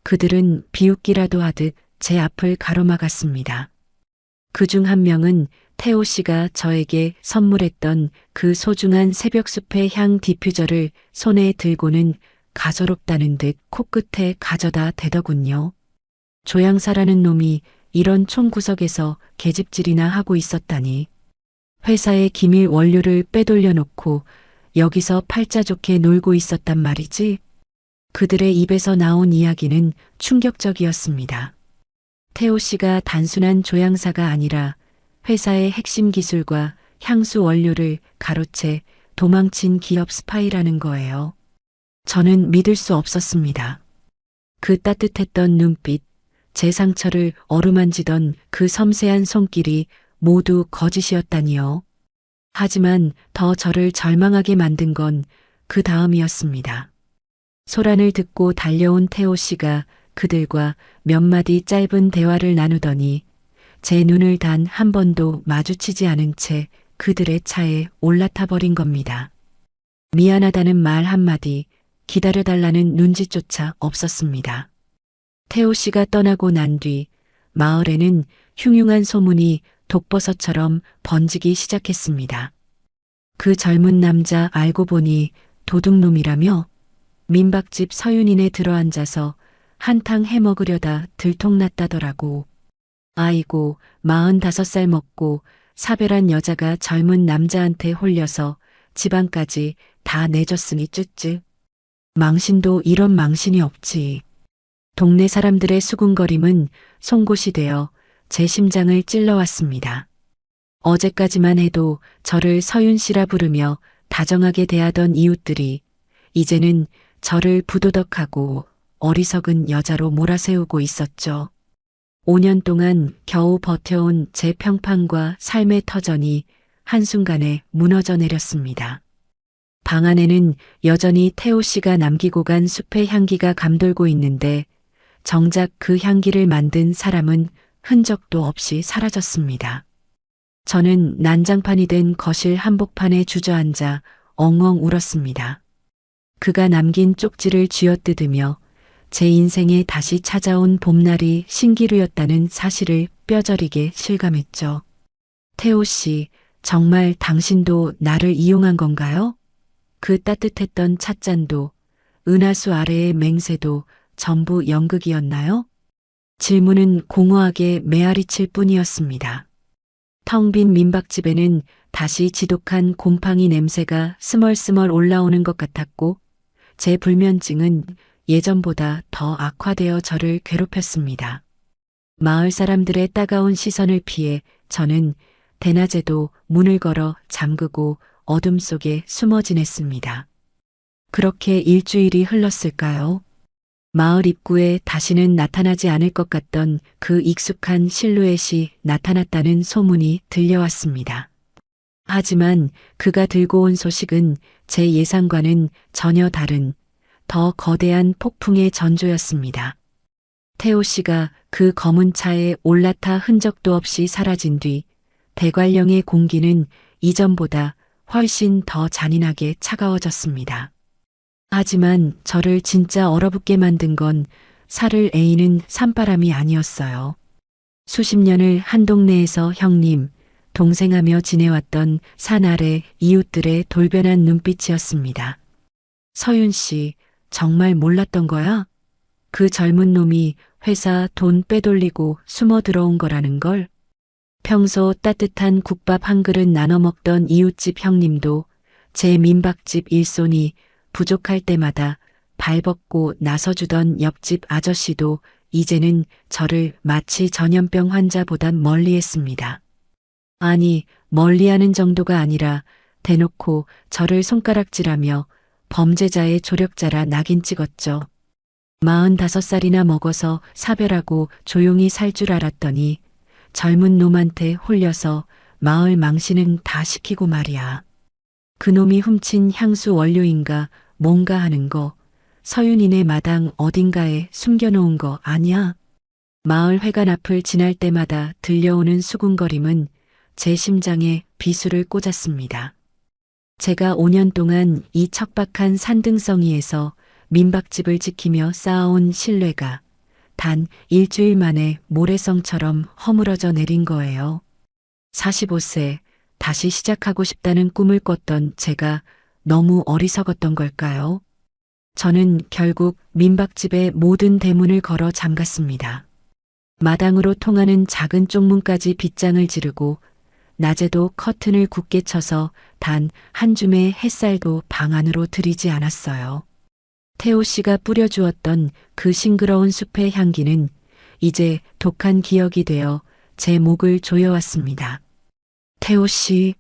S2: 그들은 비웃기라도 하듯 제 앞을 가로막았습니다. 그중 한 명은 태호 씨가 저에게 선물했던 그 소중한 새벽숲의 향 디퓨저를 손에 들고는 가소롭다는 듯 코끝에 가져다 대더군요. 조향사라는 놈이 이런 총구석에서 계집질이나 하고 있었다니. 회사의 기밀 원료를 빼돌려 놓고 여기서 팔자 좋게 놀고 있었단 말이지. 그들의 입에서 나온 이야기는 충격적이었습니다. 태호 씨가 단순한 조향사가 아니라 회사의 핵심 기술과 향수 원료를 가로채 도망친 기업 스파이라는 거예요. 저는 믿을 수 없었습니다. 그 따뜻했던 눈빛, 제 상처를 어루만지던 그 섬세한 손길이 모두 거짓이었다니요. 하지만 더 저를 절망하게 만든 건 그 다음이었습니다. 소란을 듣고 달려온 태호 씨가 그들과 몇 마디 짧은 대화를 나누더니 제 눈을 단 한 번도 마주치지 않은 채 그들의 차에 올라타 버린 겁니다. 미안하다는 말 한마디, 기다려달라는 눈짓조차 없었습니다. 태호 씨가 떠나고 난 뒤 마을에는 흉흉한 소문이 독버섯처럼 번지기 시작했습니다. 그 젊은 남자 알고 보니 도둑놈이라며 민박집 서윤인에 들어앉아서 한탕 해먹으려다 들통났다더라고. 아이고, 45살 먹고 사별한 여자가 젊은 남자한테 홀려서 지방까지 다 내줬으니 쯧쯧. 망신도 이런 망신이 없지. 동네 사람들의 수군거림은 송곳이 되어 제 심장을 찔러왔습니다. 어제까지만 해도 저를 서윤 씨라 부르며 다정하게 대하던 이웃들이 이제는 저를 부도덕하고 어리석은 여자로 몰아세우고 있었죠. 5년 동안 겨우 버텨온 제 평판과 삶의 터전이 한순간에 무너져 내렸습니다. 방 안에는 여전히 태호 씨가 남기고 간 숲의 향기가 감돌고 있는데 정작 그 향기를 만든 사람은 흔적도 없이 사라졌습니다. 저는 난장판이 된 거실 한복판에 주저앉아 엉엉 울었습니다. 그가 남긴 쪽지를 쥐어뜯으며 제 인생에 다시 찾아온 봄날이 신기루였다는 사실을 뼈저리게 실감했죠. 태호 씨, 정말 당신도 나를 이용한 건가요? 그 따뜻했던 찻잔도 은하수 아래의 맹세도 전부 연극이었나요? 질문은 공허하게 메아리칠 뿐이었습니다. 텅 빈 민박집에는 다시 지독한 곰팡이 냄새가 스멀스멀 올라오는 것 같았고 제 불면증은 예전보다 더 악화되어 저를 괴롭혔습니다. 마을 사람들의 따가운 시선을 피해 저는 대낮에도 문을 걸어 잠그고 어둠 속에 숨어 지냈습니다. 그렇게 일주일이 흘렀을까요? 마을 입구에 다시는 나타나지 않을 것 같던 그 익숙한 실루엣이 나타났다는 소문이 들려왔습니다. 하지만 그가 들고 온 소식은 제 예상과는 전혀 다른 더 거대한 폭풍의 전조였습니다. 태호 씨가 그 검은 차에 올라타 흔적도 없이 사라진 뒤 대관령의 공기는 이전보다 훨씬 더 잔인하게 차가워졌습니다. 하지만 저를 진짜 얼어붙게 만든 건 살을 에이는 산바람이 아니었어요. 수십 년을 한 동네에서 형님, 동생하며 지내왔던 산 아래 이웃들의 돌변한 눈빛이었습니다. 서윤 씨, 정말 몰랐던 거야? 그 젊은 놈이 회사 돈 빼돌리고 숨어 들어온 거라는 걸? 평소 따뜻한 국밥 한 그릇 나눠 먹던 이웃집 형님도 제 민박집 일손이 부족할 때마다 발벗고 나서주던 옆집 아저씨도 이제는 저를 마치 전염병 환자보단 멀리했습니다. 아니, 멀리하는 정도가 아니라 대놓고 저를 손가락질하며 범죄자의 조력자라 낙인 찍었죠. 45살이나 먹어서 사별하고 조용히 살 줄 알았더니 젊은 놈한테 홀려서 마을 망신은 다 시키고 말이야. 그놈이 훔친 향수 원료인가 뭔가 하는 거 서윤이네 마당 어딘가에 숨겨놓은 거 아니야? 마을 회관 앞을 지날 때마다 들려오는 수군거림은 제 심장에 비수를 꽂았습니다. 제가 5년 동안 이 척박한 산등성이에서 민박집을 지키며 쌓아온 신뢰가 단 일주일 만에 모래성처럼 허물어져 내린 거예요. 45세 다시 시작하고 싶다는 꿈을 꿨던 제가 너무 어리석었던 걸까요? 저는 결국 민박집의 모든 대문을 걸어 잠갔습니다. 마당으로 통하는 작은 쪽문까지 빗장을 지르고 낮에도 커튼을 굳게 쳐서 단 한 줌의 햇살도 방 안으로 들이지 않았어요. 태호 씨가 뿌려주었던 그 싱그러운 숲의 향기는 이제 독한 기억이 되어 제 목을 조여왔습니다. 태호 씨,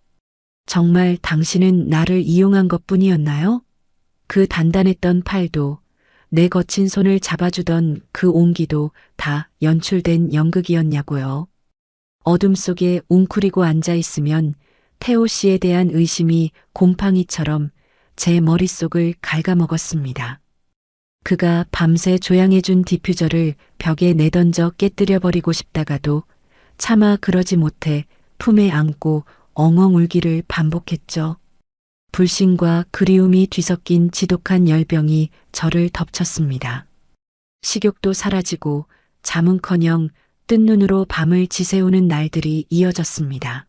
S2: 정말 당신은 나를 이용한 것뿐이었나요? 그 단단했던 팔도, 내 거친 손을 잡아주던 그 온기도 다 연출된 연극이었냐고요. 어둠 속에 웅크리고 앉아 있으면 태호 씨에 대한 의심이 곰팡이처럼 제 머릿속을 갉아먹었습니다. 그가 밤새 조향해준 디퓨저를 벽에 내던져 깨뜨려버리고 싶다가도 차마 그러지 못해 품에 안고 엉엉 울기를 반복했죠. 불신과 그리움이 뒤섞인 지독한 열병이 저를 덮쳤습니다. 식욕도 사라지고 잠은커녕 뜬 눈으로 밤을 지새우는 날들이 이어졌습니다.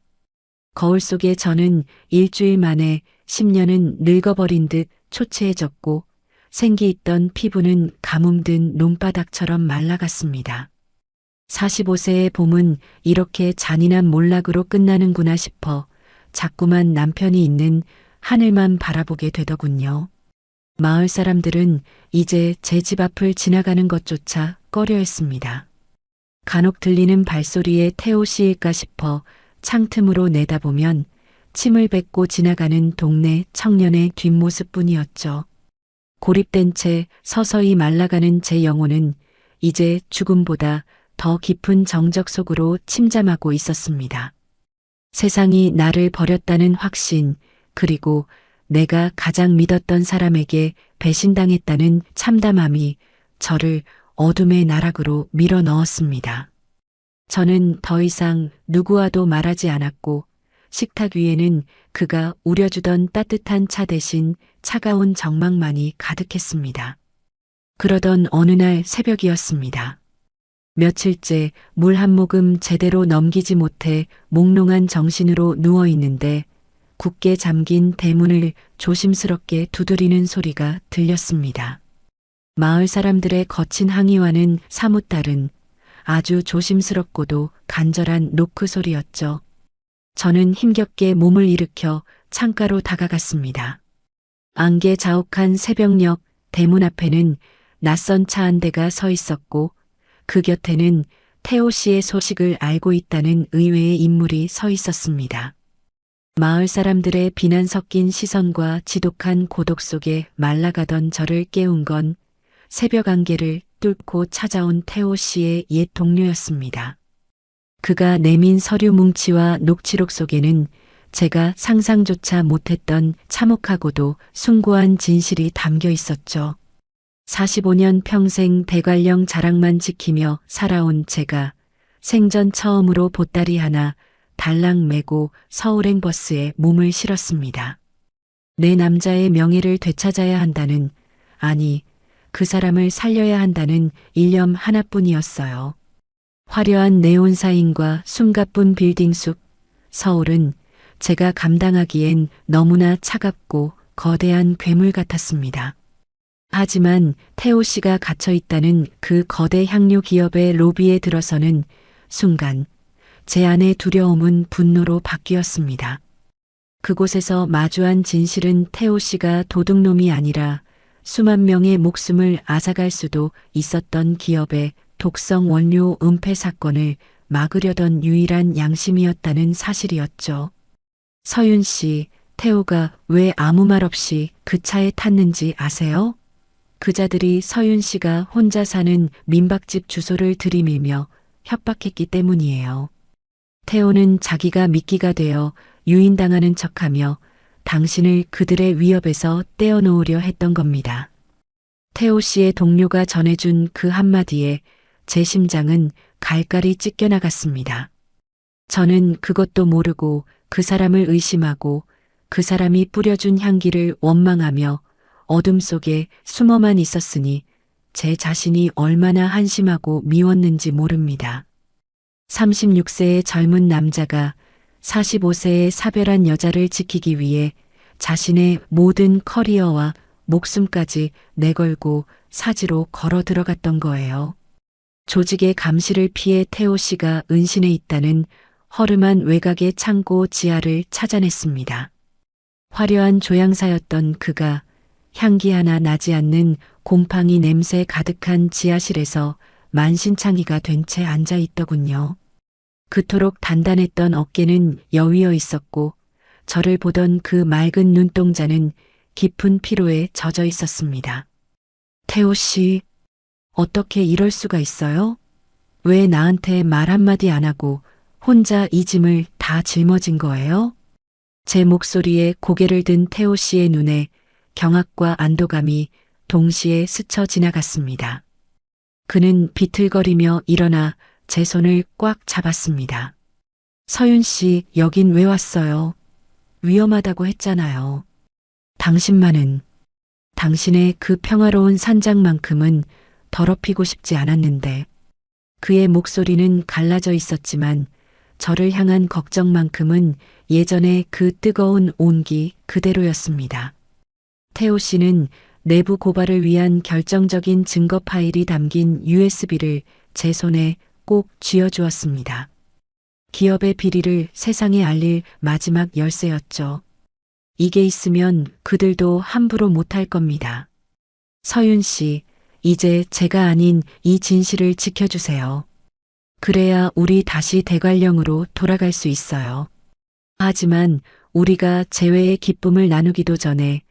S2: 거울 속에 저는 일주일 만에 10년은 늙어버린 듯 초췌해졌고 생기 있던 피부는 가뭄든 논바닥처럼 말라갔습니다. 45세의 봄은 이렇게 잔인한 몰락으로 끝나는구나 싶어 자꾸만 남편이 있는 하늘만 바라보게 되더군요. 마을 사람들은 이제 제 집 앞을 지나가는 것조차 꺼려했습니다. 간혹 들리는 발소리에 태호 씨일까 싶어 창틈으로 내다보면 침을 뱉고 지나가는 동네 청년의 뒷모습뿐이었죠. 고립된 채 서서히 말라가는 제 영혼은 이제 죽음보다 더 깊은 정적 속으로 침잠하고 있었습니다. 세상이 나를 버렸다는 확신, 그리고 내가 가장 믿었던 사람에게 배신당했다는 참담함이 저를 어둠의 나락으로 밀어 넣었습니다. 저는 더 이상 누구와도 말하지 않았고 식탁 위에는 그가 우려주던 따뜻한 차 대신 차가운 정막만이 가득했습니다. 그러던 어느 날 새벽이었습니다. 며칠째 물 한 모금 제대로 넘기지 못해 몽롱한 정신으로 누워 있는데 굳게 잠긴 대문을 조심스럽게 두드리는 소리가 들렸습니다. 마을 사람들의 거친 항의와는 사뭇 다른 아주 조심스럽고도 간절한 노크 소리였죠. 저는 힘겹게 몸을 일으켜 창가로 다가갔습니다. 안개 자욱한 새벽녘 대문 앞에는 낯선 차 한 대가 서 있었고 그 곁에는 태호 씨의 소식을 알고 있다는 의외의 인물이 서 있었습니다. 마을 사람들의 비난 섞인 시선과 지독한 고독 속에 말라가던 저를 깨운 건 새벽 안개를 뚫고 찾아온 태호 씨의 옛 동료였습니다. 그가 내민 서류 뭉치와 녹취록 속에는 제가 상상조차 못했던 참혹하고도 숭고한 진실이 담겨 있었죠. 45년 평생 대관령 자락만 지키며 살아온 제가 생전 처음으로 보따리 하나 달랑 메고 서울행 버스에 몸을 실었습니다. 내 남자의 명예를 되찾아야 한다는, 아니, 그 사람을 살려야 한다는 일념 하나뿐이었어요. 화려한 네온사인과 숨가쁜 빌딩 숲, 서울은 제가 감당하기엔 너무나 차갑고 거대한 괴물 같았습니다. 하지만 태호 씨가 갇혀 있다는 그 거대 향료 기업의 로비에 들어서는 순간 제 안의 두려움은 분노로 바뀌었습니다. 그곳에서 마주한 진실은 태호 씨가 도둑놈이 아니라 수만 명의 목숨을 앗아갈 수도 있었던 기업의 독성 원료 은폐 사건을 막으려던 유일한 양심이었다는 사실이었죠. 서윤 씨, 태호가 왜 아무 말 없이 그 차에 탔는지 아세요? 그자들이 서윤 씨가 혼자 사는 민박집 주소를 들이밀며 협박했기 때문이에요. 태호는 자기가 미끼가 되어 유인당하는 척하며 당신을 그들의 위협에서 떼어놓으려 했던 겁니다. 태호 씨의 동료가 전해준 그 한마디에 제 심장은 갈갈이 찢겨나갔습니다. 저는 그것도 모르고 그 사람을 의심하고 그 사람이 뿌려준 향기를 원망하며 어둠 속에 숨어만 있었으니 제 자신이 얼마나 한심하고 미웠는지 모릅니다. 36세의 젊은 남자가 45세의 사별한 여자를 지키기 위해 자신의 모든 커리어와 목숨까지 내걸고 사지로 걸어 들어갔던 거예요. 조직의 감시를 피해 태호 씨가 은신해 있다는 허름한 외곽의 창고 지하를 찾아냈습니다. 화려한 조향사였던 그가 향기 하나 나지 않는 곰팡이 냄새 가득한 지하실에서 만신창이가 된 채 앉아 있더군요. 그토록 단단했던 어깨는 여위어 있었고 저를 보던 그 맑은 눈동자는 깊은 피로에 젖어 있었습니다. 태호 씨, 어떻게 이럴 수가 있어요? 왜 나한테 말 한마디 안 하고 혼자 이 짐을 다 짊어진 거예요? 제 목소리에 고개를 든 태호 씨의 눈에 경악과 안도감이 동시에 스쳐 지나갔습니다. 그는 비틀거리며 일어나 제 손을 꽉 잡았습니다. 서윤 씨, 여긴 왜 왔어요? 위험하다고 했잖아요. 당신만은, 당신의 그 평화로운 산장만큼은 더럽히고 싶지 않았는데. 그의 목소리는 갈라져 있었지만 저를 향한 걱정만큼은 예전의 그 뜨거운 온기 그대로였습니다. 태호 씨는 내부 고발을 위한 결정적인 증거 파일이 담긴 USB를 제 손에 꼭 쥐어주었습니다. 기업의 비리를 세상에 알릴 마지막 열쇠였죠. 이게 있으면 그들도 함부로 못할 겁니다. 서윤 씨, 이제 제가 아닌 이 진실을 지켜주세요. 그래야 우리 다시 대관령으로 돌아갈 수 있어요. 하지만 우리가 재회의 기쁨을 나누기도 전에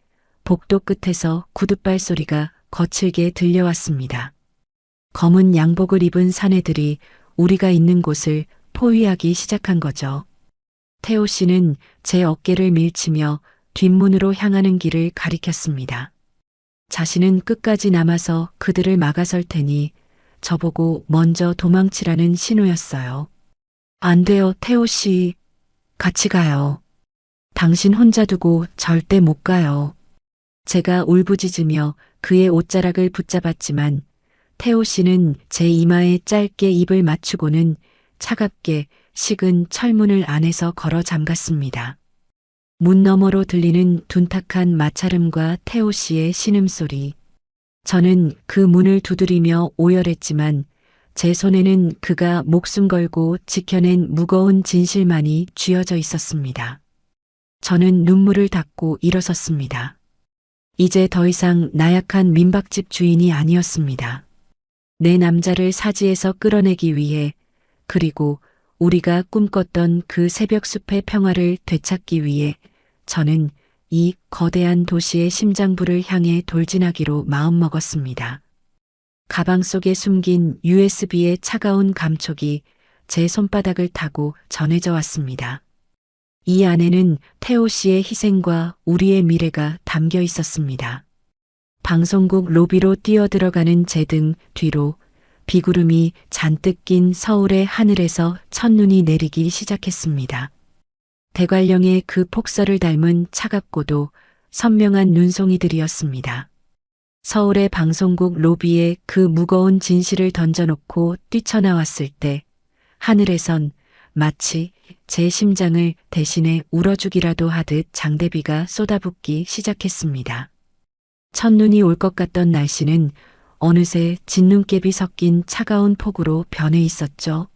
S2: 복도 끝에서 구둣발 소리가 거칠게 들려왔습니다. 검은 양복을 입은 사내들이 우리가 있는 곳을 포위하기 시작한 거죠. 태호 씨는 제 어깨를 밀치며 뒷문으로 향하는 길을 가리켰습니다. 자신은 끝까지 남아서 그들을 막아설 테니 저보고 먼저 도망치라는 신호였어요. 안 돼요, 태호 씨. 같이 가요. 당신 혼자 두고 절대 못 가요. 제가 울부짖으며 그의 옷자락을 붙잡았지만 태호 씨는 제 이마에 짧게 입을 맞추고는 차갑게 식은 철문을 안에서 걸어 잠갔습니다. 문 너머로 들리는 둔탁한 마찰음과 태호 씨의 신음소리. 저는 그 문을 두드리며 오열했지만 제 손에는 그가 목숨 걸고 지켜낸 무거운 진실만이 쥐어져 있었습니다. 저는 눈물을 닦고 일어섰습니다. 이제 더 이상 나약한 민박집 주인이 아니었습니다. 내 남자를 사지에서 끌어내기 위해, 그리고 우리가 꿈꿨던 그 새벽 숲의 평화를 되찾기 위해 저는 이 거대한 도시의 심장부를 향해 돌진하기로 마음먹었습니다. 가방 속에 숨긴 USB의 차가운 감촉이 제 손바닥을 타고 전해져 왔습니다. 이 안에는 태호 씨의 희생과 우리의 미래가 담겨 있었습니다. 방송국 로비로 뛰어들어가는 제 등 뒤로 비구름이 잔뜩 낀 서울의 하늘에서 첫눈이 내리기 시작했습니다. 대관령의 그 폭설을 닮은 차갑고도 선명한 눈송이들이었습니다. 서울의 방송국 로비에 그 무거운 진실을 던져놓고 뛰쳐나왔을 때 하늘에선 마치 제 심장을 대신에 울어주기라도 하듯 장대비가 쏟아붓기 시작했습니다. 첫눈이 올 것 같던 날씨는 어느새 진눈깨비 섞인 차가운 폭우로 변해 있었죠.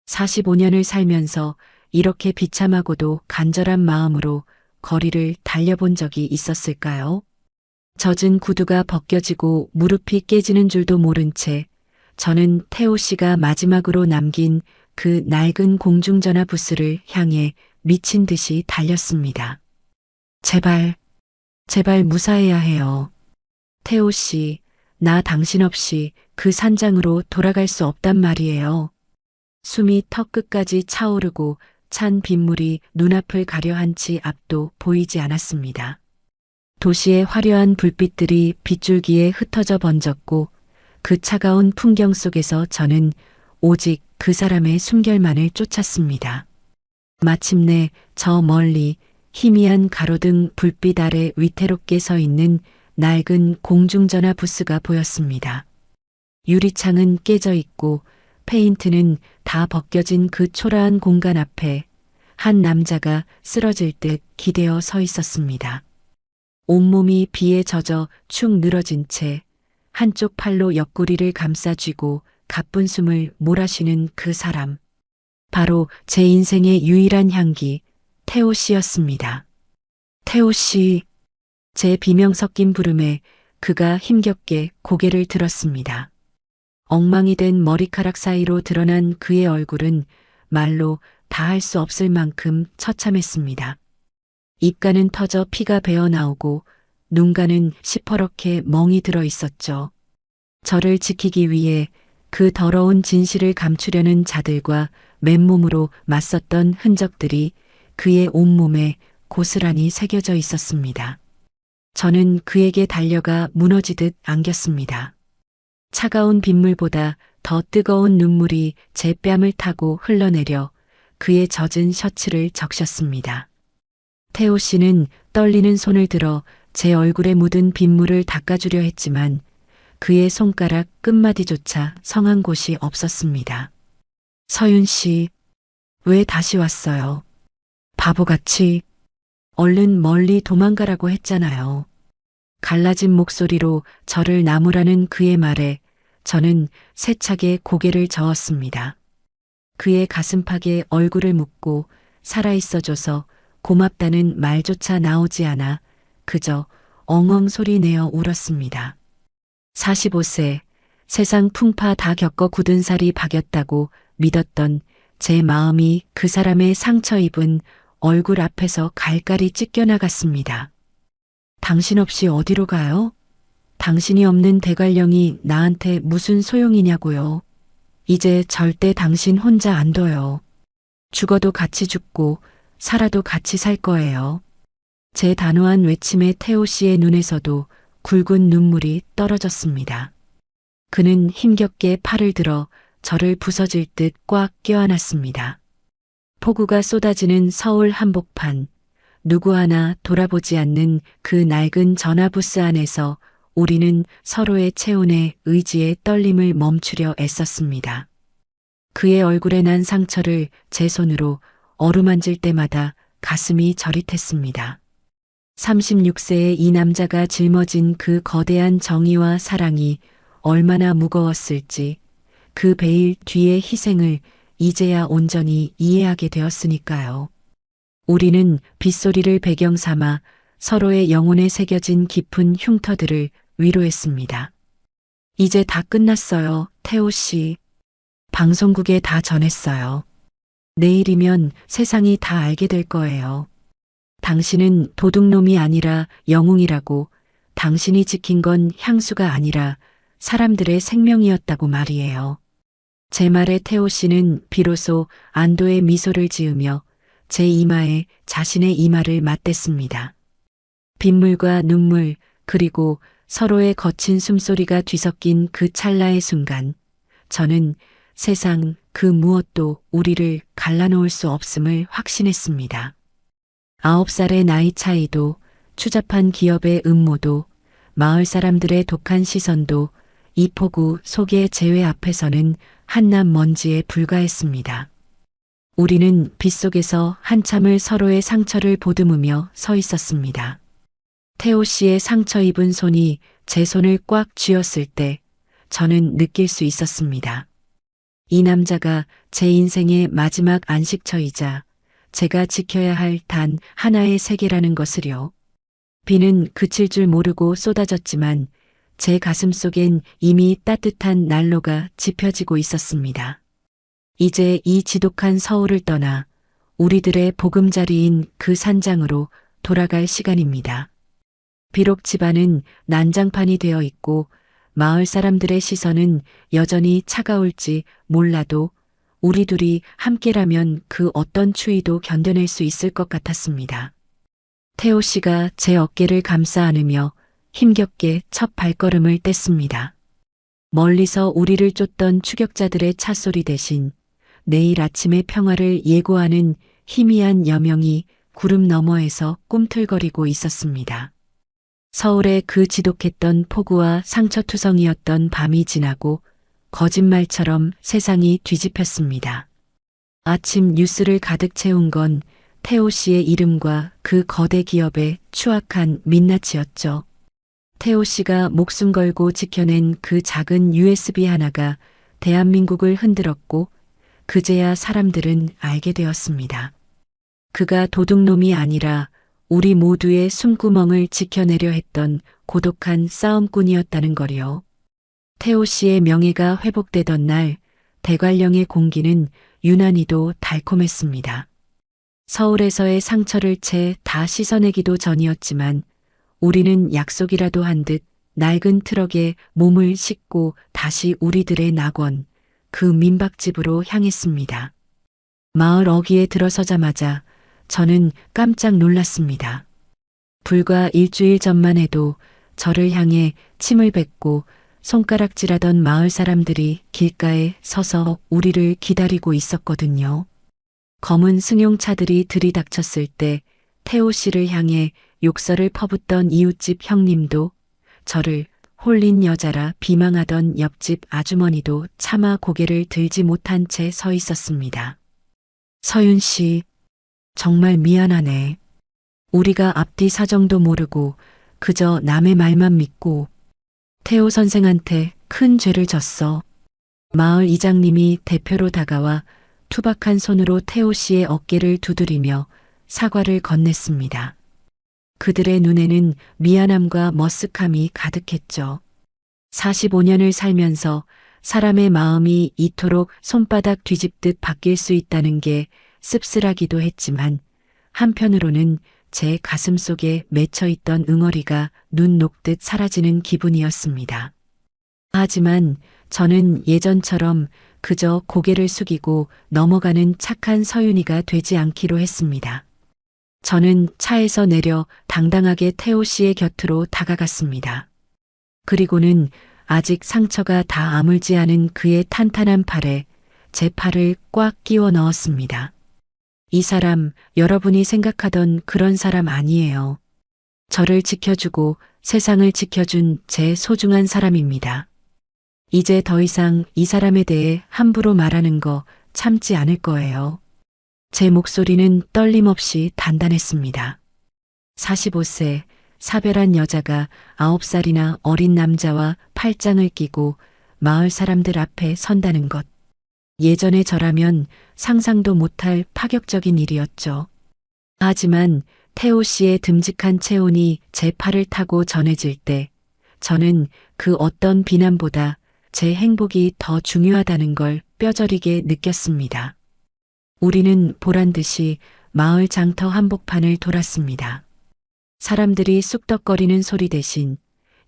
S2: 45년을 살면서 이렇게 비참하고도 간절한 마음으로 거리를 달려본 적이 있었을까요? 젖은 구두가 벗겨지고 무릎이 깨지는 줄도 모른 채 저는 태호 씨가 마지막으로 남긴 그 낡은 공중전화 부스를 향해 미친 듯이 달렸습니다. 제발, 제발 무사해야 해요. 태호 씨, 나 당신 없이 그 산장으로 돌아갈 수 없단 말이에요. 숨이 턱 끝까지 차오르고 찬 빗물이 눈앞을 가려 한치 앞도 보이지 않았습니다. 도시의 화려한 불빛들이 빗줄기에 흩어져 번졌고 그 차가운 풍경 속에서 저는 오직 그 사람의 숨결만을 쫓았습니다. 마침내 저 멀리 희미한 가로등 불빛 아래 위태롭게 서 있는 낡은 공중전화 부스가 보였습니다. 유리창은 깨져 있고 페인트는 다 벗겨진 그 초라한 공간 앞에 한 남자가 쓰러질 듯 기대어 서 있었습니다. 온몸이 비에 젖어 축 늘어진 채 한쪽 팔로 옆구리를 감싸 쥐고 가쁜 숨을 몰아쉬는 그 사람. 바로 제 인생의 유일한 향기, 태호 씨였습니다. 태호 씨. 제 비명 섞인 부름에 그가 힘겹게 고개를 들었습니다. 엉망이 된 머리카락 사이로 드러난 그의 얼굴은 말로 다 할 수 없을 만큼 처참했습니다. 입가는 터져 피가 배어 나오고 눈가는 시퍼렇게 멍이 들어 있었죠. 저를 지키기 위해 그 더러운 진실을 감추려는 자들과 맨몸으로 맞섰던 흔적들이 그의 온몸에 고스란히 새겨져 있었습니다. 저는 그에게 달려가 무너지듯 안겼습니다. 차가운 빗물보다 더 뜨거운 눈물이 제 뺨을 타고 흘러내려 그의 젖은 셔츠를 적셨습니다. 태호 씨는 떨리는 손을 들어 제 얼굴에 묻은 빗물을 닦아주려 했지만 그의 손가락 끝마디조차 성한 곳이 없었습니다. 서윤 씨, 왜 다시 왔어요? 바보같이. 얼른 멀리 도망가라고 했잖아요. 갈라진 목소리로 저를 나무라는 그의 말에 저는 세차게 고개를 저었습니다. 그의 가슴팍에 얼굴을 묻고 살아있어줘서 고맙다는 말조차 나오지 않아 그저 엉엉 소리 내어 울었습니다. 45세, 세상 풍파 다 겪어 굳은 살이 박였다고 믿었던 제 마음이 그 사람의 상처 입은 얼굴 앞에서 갈갈이 찢겨나갔습니다. 당신 없이 어디로 가요? 당신이 없는 대관령이 나한테 무슨 소용이냐고요. 이제 절대 당신 혼자 안 둬요. 죽어도 같이 죽고 살아도 같이 살 거예요. 제 단호한 외침에 태호 씨의 눈에서도 굵은 눈물이 떨어졌습니다. 그는 힘겹게 팔을 들어 저를 부서질 듯 꽉 껴안았습니다. 폭우가 쏟아지는 서울 한복판, 누구 하나 돌아보지 않는 그 낡은 전화부스 안에서 우리는 서로의 체온에 의지의 떨림을 멈추려 애썼습니다. 그의 얼굴에 난 상처를 제 손으로 어루만질 때마다 가슴이 저릿했습니다. 36세의 이 남자가 짊어진 그 거대한 정의와 사랑이 얼마나 무거웠을지 그 베일 뒤의 희생을 이제야 온전히 이해하게 되었으니까요. 우리는 빗소리를 배경 삼아 서로의 영혼에 새겨진 깊은 흉터들을 위로했습니다. 이제 다 끝났어요, 태호 씨. 방송국에 다 전했어요. 내일이면 세상이 다 알게 될 거예요. 당신은 도둑놈이 아니라 영웅이라고, 당신이 지킨 건 향수가 아니라 사람들의 생명이었다고 말이에요. 제 말에 태호 씨는 비로소 안도의 미소를 지으며 제 이마에 자신의 이마를 맞댔습니다. 빗물과 눈물 그리고 서로의 거친 숨소리가 뒤섞인 그 찰나의 순간 저는 세상 그 무엇도 우리를 갈라놓을 수 없음을 확신했습니다. 9살의 나이 차이도 추잡한 기업의 음모도 마을 사람들의 독한 시선도 이 폭우 속의 재회 앞에서는 한낱 먼지에 불과했습니다. 우리는 빗속에서 한참을 서로의 상처를 보듬으며 서 있었습니다. 태호 씨의 상처 입은 손이 제 손을 꽉 쥐었을 때 저는 느낄 수 있었습니다. 이 남자가 제 인생의 마지막 안식처이자 제가 지켜야 할 단 하나의 세계라는 것을요. 비는 그칠 줄 모르고 쏟아졌지만 제 가슴 속엔 이미 따뜻한 난로가 지펴지고 있었습니다. 이제 이 지독한 서울을 떠나 우리들의 보금자리인 그 산장으로 돌아갈 시간입니다. 비록 집안은 난장판이 되어 있고 마을 사람들의 시선은 여전히 차가울지 몰라도 우리 둘이 함께라면 그 어떤 추위도 견뎌낼 수 있을 것 같았습니다. 태호 씨가 제 어깨를 감싸 안으며 힘겹게 첫 발걸음을 뗐습니다. 멀리서 우리를 쫓던 추격자들의 차소리 대신 내일 아침의 평화를 예고하는 희미한 여명이 구름 너머에서 꿈틀거리고 있었습니다. 서울의 그 지독했던 폭우와 상처투성이었던 밤이 지나고 거짓말처럼 세상이 뒤집혔습니다. 아침 뉴스를 가득 채운 건 태호 씨의 이름과 그 거대 기업의 추악한 민낯이었죠. 태호 씨가 목숨 걸고 지켜낸 그 작은 USB 하나가 대한민국을 흔들었고 그제야 사람들은 알게 되었습니다. 그가 도둑놈이 아니라 우리 모두의 숨구멍을 지켜내려 했던 고독한 싸움꾼이었다는 거리요. 태호 씨의 명예가 회복되던 날 대관령의 공기는 유난히도 달콤했습니다. 서울에서의 상처를 채 다 씻어내기도 전이었지만 우리는 약속이라도 한 듯 낡은 트럭에 몸을 싣고 다시 우리들의 낙원, 그 민박집으로 향했습니다. 마을 어귀에 들어서자마자 저는 깜짝 놀랐습니다. 불과 일주일 전만 해도 저를 향해 침을 뱉고 손가락질하던 마을 사람들이 길가에 서서 우리를 기다리고 있었거든요. 검은 승용차들이 들이닥쳤을 때 태호 씨를 향해 욕설을 퍼붓던 이웃집 형님도 저를 홀린 여자라 비망하던 옆집 아주머니도 차마 고개를 들지 못한 채 서 있었습니다. 서윤 씨, 정말 미안하네. 우리가 앞뒤 사정도 모르고 그저 남의 말만 믿고 태호 선생한테 큰 죄를 졌어. 마을 이장님이 대표로 다가와 투박한 손으로 태호 씨의 어깨를 두드리며 사과를 건넸습니다. 그들의 눈에는 미안함과 머쓱함이 가득했죠. 45년을 살면서 사람의 마음이 이토록 손바닥 뒤집듯 바뀔 수 있다는 게 씁쓸하기도 했지만 한편으로는 제 가슴 속에 맺혀 있던 응어리가 눈 녹듯 사라지는 기분이었습니다. 하지만 저는 예전처럼 그저 고개를 숙이고 넘어가는 착한 서윤이가 되지 않기로 했습니다. 저는 차에서 내려 당당하게 태호 씨의 곁으로 다가갔습니다. 그리고는 아직 상처가 다 아물지 않은 그의 탄탄한 팔에 제 팔을 꽉 끼워 넣었습니다. 이 사람, 여러분이 생각하던 그런 사람 아니에요. 저를 지켜주고 세상을 지켜준 제 소중한 사람입니다. 이제 더 이상 이 사람에 대해 함부로 말하는 거 참지 않을 거예요. 제 목소리는 떨림 없이 단단했습니다. 45세, 사별한 여자가 9살이나 어린 남자와 팔짱을 끼고 마을 사람들 앞에 선다는 것. 예전의 저라면 상상도 못할 파격적인 일이었죠. 하지만 태호 씨의 듬직한 체온이 제 팔을 타고 전해질 때 저는 그 어떤 비난보다 제 행복이 더 중요하다는 걸 뼈저리게 느꼈습니다. 우리는 보란듯이 마을 장터 한복판을 돌았습니다. 사람들이 쑥덕거리는 소리 대신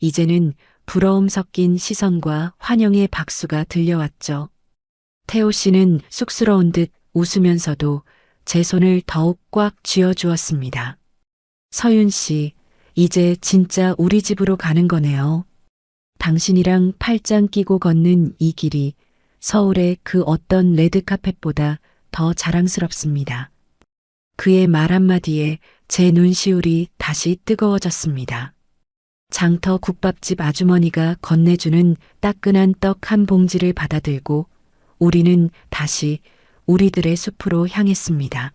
S2: 이제는 부러움 섞인 시선과 환영의 박수가 들려왔죠. 태호 씨는 쑥스러운 듯 웃으면서도 제 손을 더욱 꽉 쥐어주었습니다. 서윤 씨, 이제 진짜 우리 집으로 가는 거네요. 당신이랑 팔짱 끼고 걷는 이 길이 서울의 그 어떤 레드카펫보다 더 자랑스럽습니다. 그의 말 한마디에 제 눈시울이 다시 뜨거워졌습니다. 장터 국밥집 아주머니가 건네주는 따끈한 떡 한 봉지를 받아들고 우리는 다시 우리들의 숲으로 향했습니다.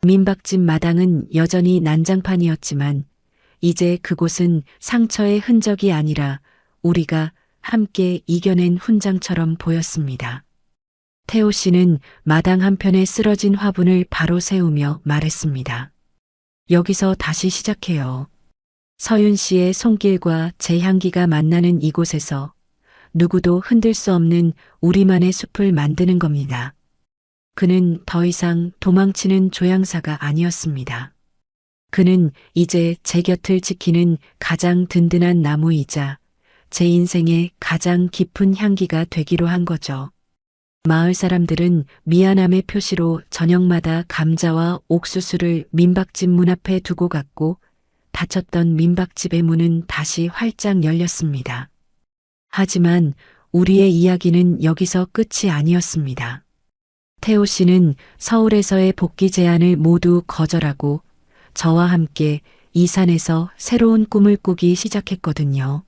S2: 민박집 마당은 여전히 난장판이었지만 이제 그곳은 상처의 흔적이 아니라 우리가 함께 이겨낸 훈장처럼 보였습니다. 태호 씨는 마당 한편에 쓰러진 화분을 바로 세우며 말했습니다. 여기서 다시 시작해요. 서윤 씨의 손길과 제 향기가 만나는 이곳에서 누구도 흔들 수 없는 우리만의 숲을 만드는 겁니다. 그는 더 이상 도망치는 조향사가 아니었습니다. 그는 이제 제 곁을 지키는 가장 든든한 나무이자 제 인생의 가장 깊은 향기가 되기로 한 거죠. 마을 사람들은 미안함의 표시로 저녁마다 감자와 옥수수를 민박집 문 앞에 두고 갔고 닫혔던 민박집의 문은 다시 활짝 열렸습니다. 하지만 우리의 이야기는 여기서 끝이 아니었습니다. 태호 씨는 서울에서의 복귀 제안을 모두 거절하고 저와 함께 이 산에서 새로운 꿈을 꾸기 시작했거든요.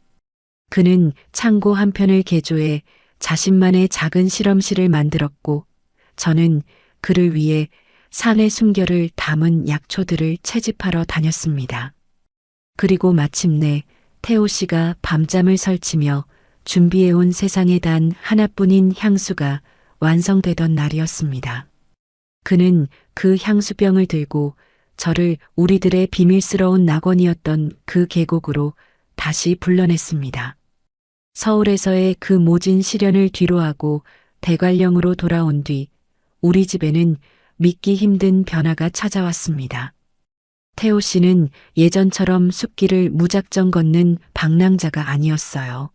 S2: 그는 창고 한편을 개조해 자신만의 작은 실험실을 만들었고 저는 그를 위해 산의 숨결을 담은 약초들을 채집하러 다녔습니다. 그리고 마침내 태호 씨가 밤잠을 설치며 준비해온 세상에 단 하나뿐인 향수가 완성되던 날이었습니다. 그는 그 향수병을 들고 저를 우리들의 비밀스러운 낙원이었던 그 계곡으로 다시 불러냈습니다. 서울에서의 그 모진 시련을 뒤로하고 대관령으로 돌아온 뒤 우리 집에는 믿기 힘든 변화가 찾아왔습니다. 태호 씨는 예전처럼 숲길을 무작정 걷는 방랑자가 아니었어요.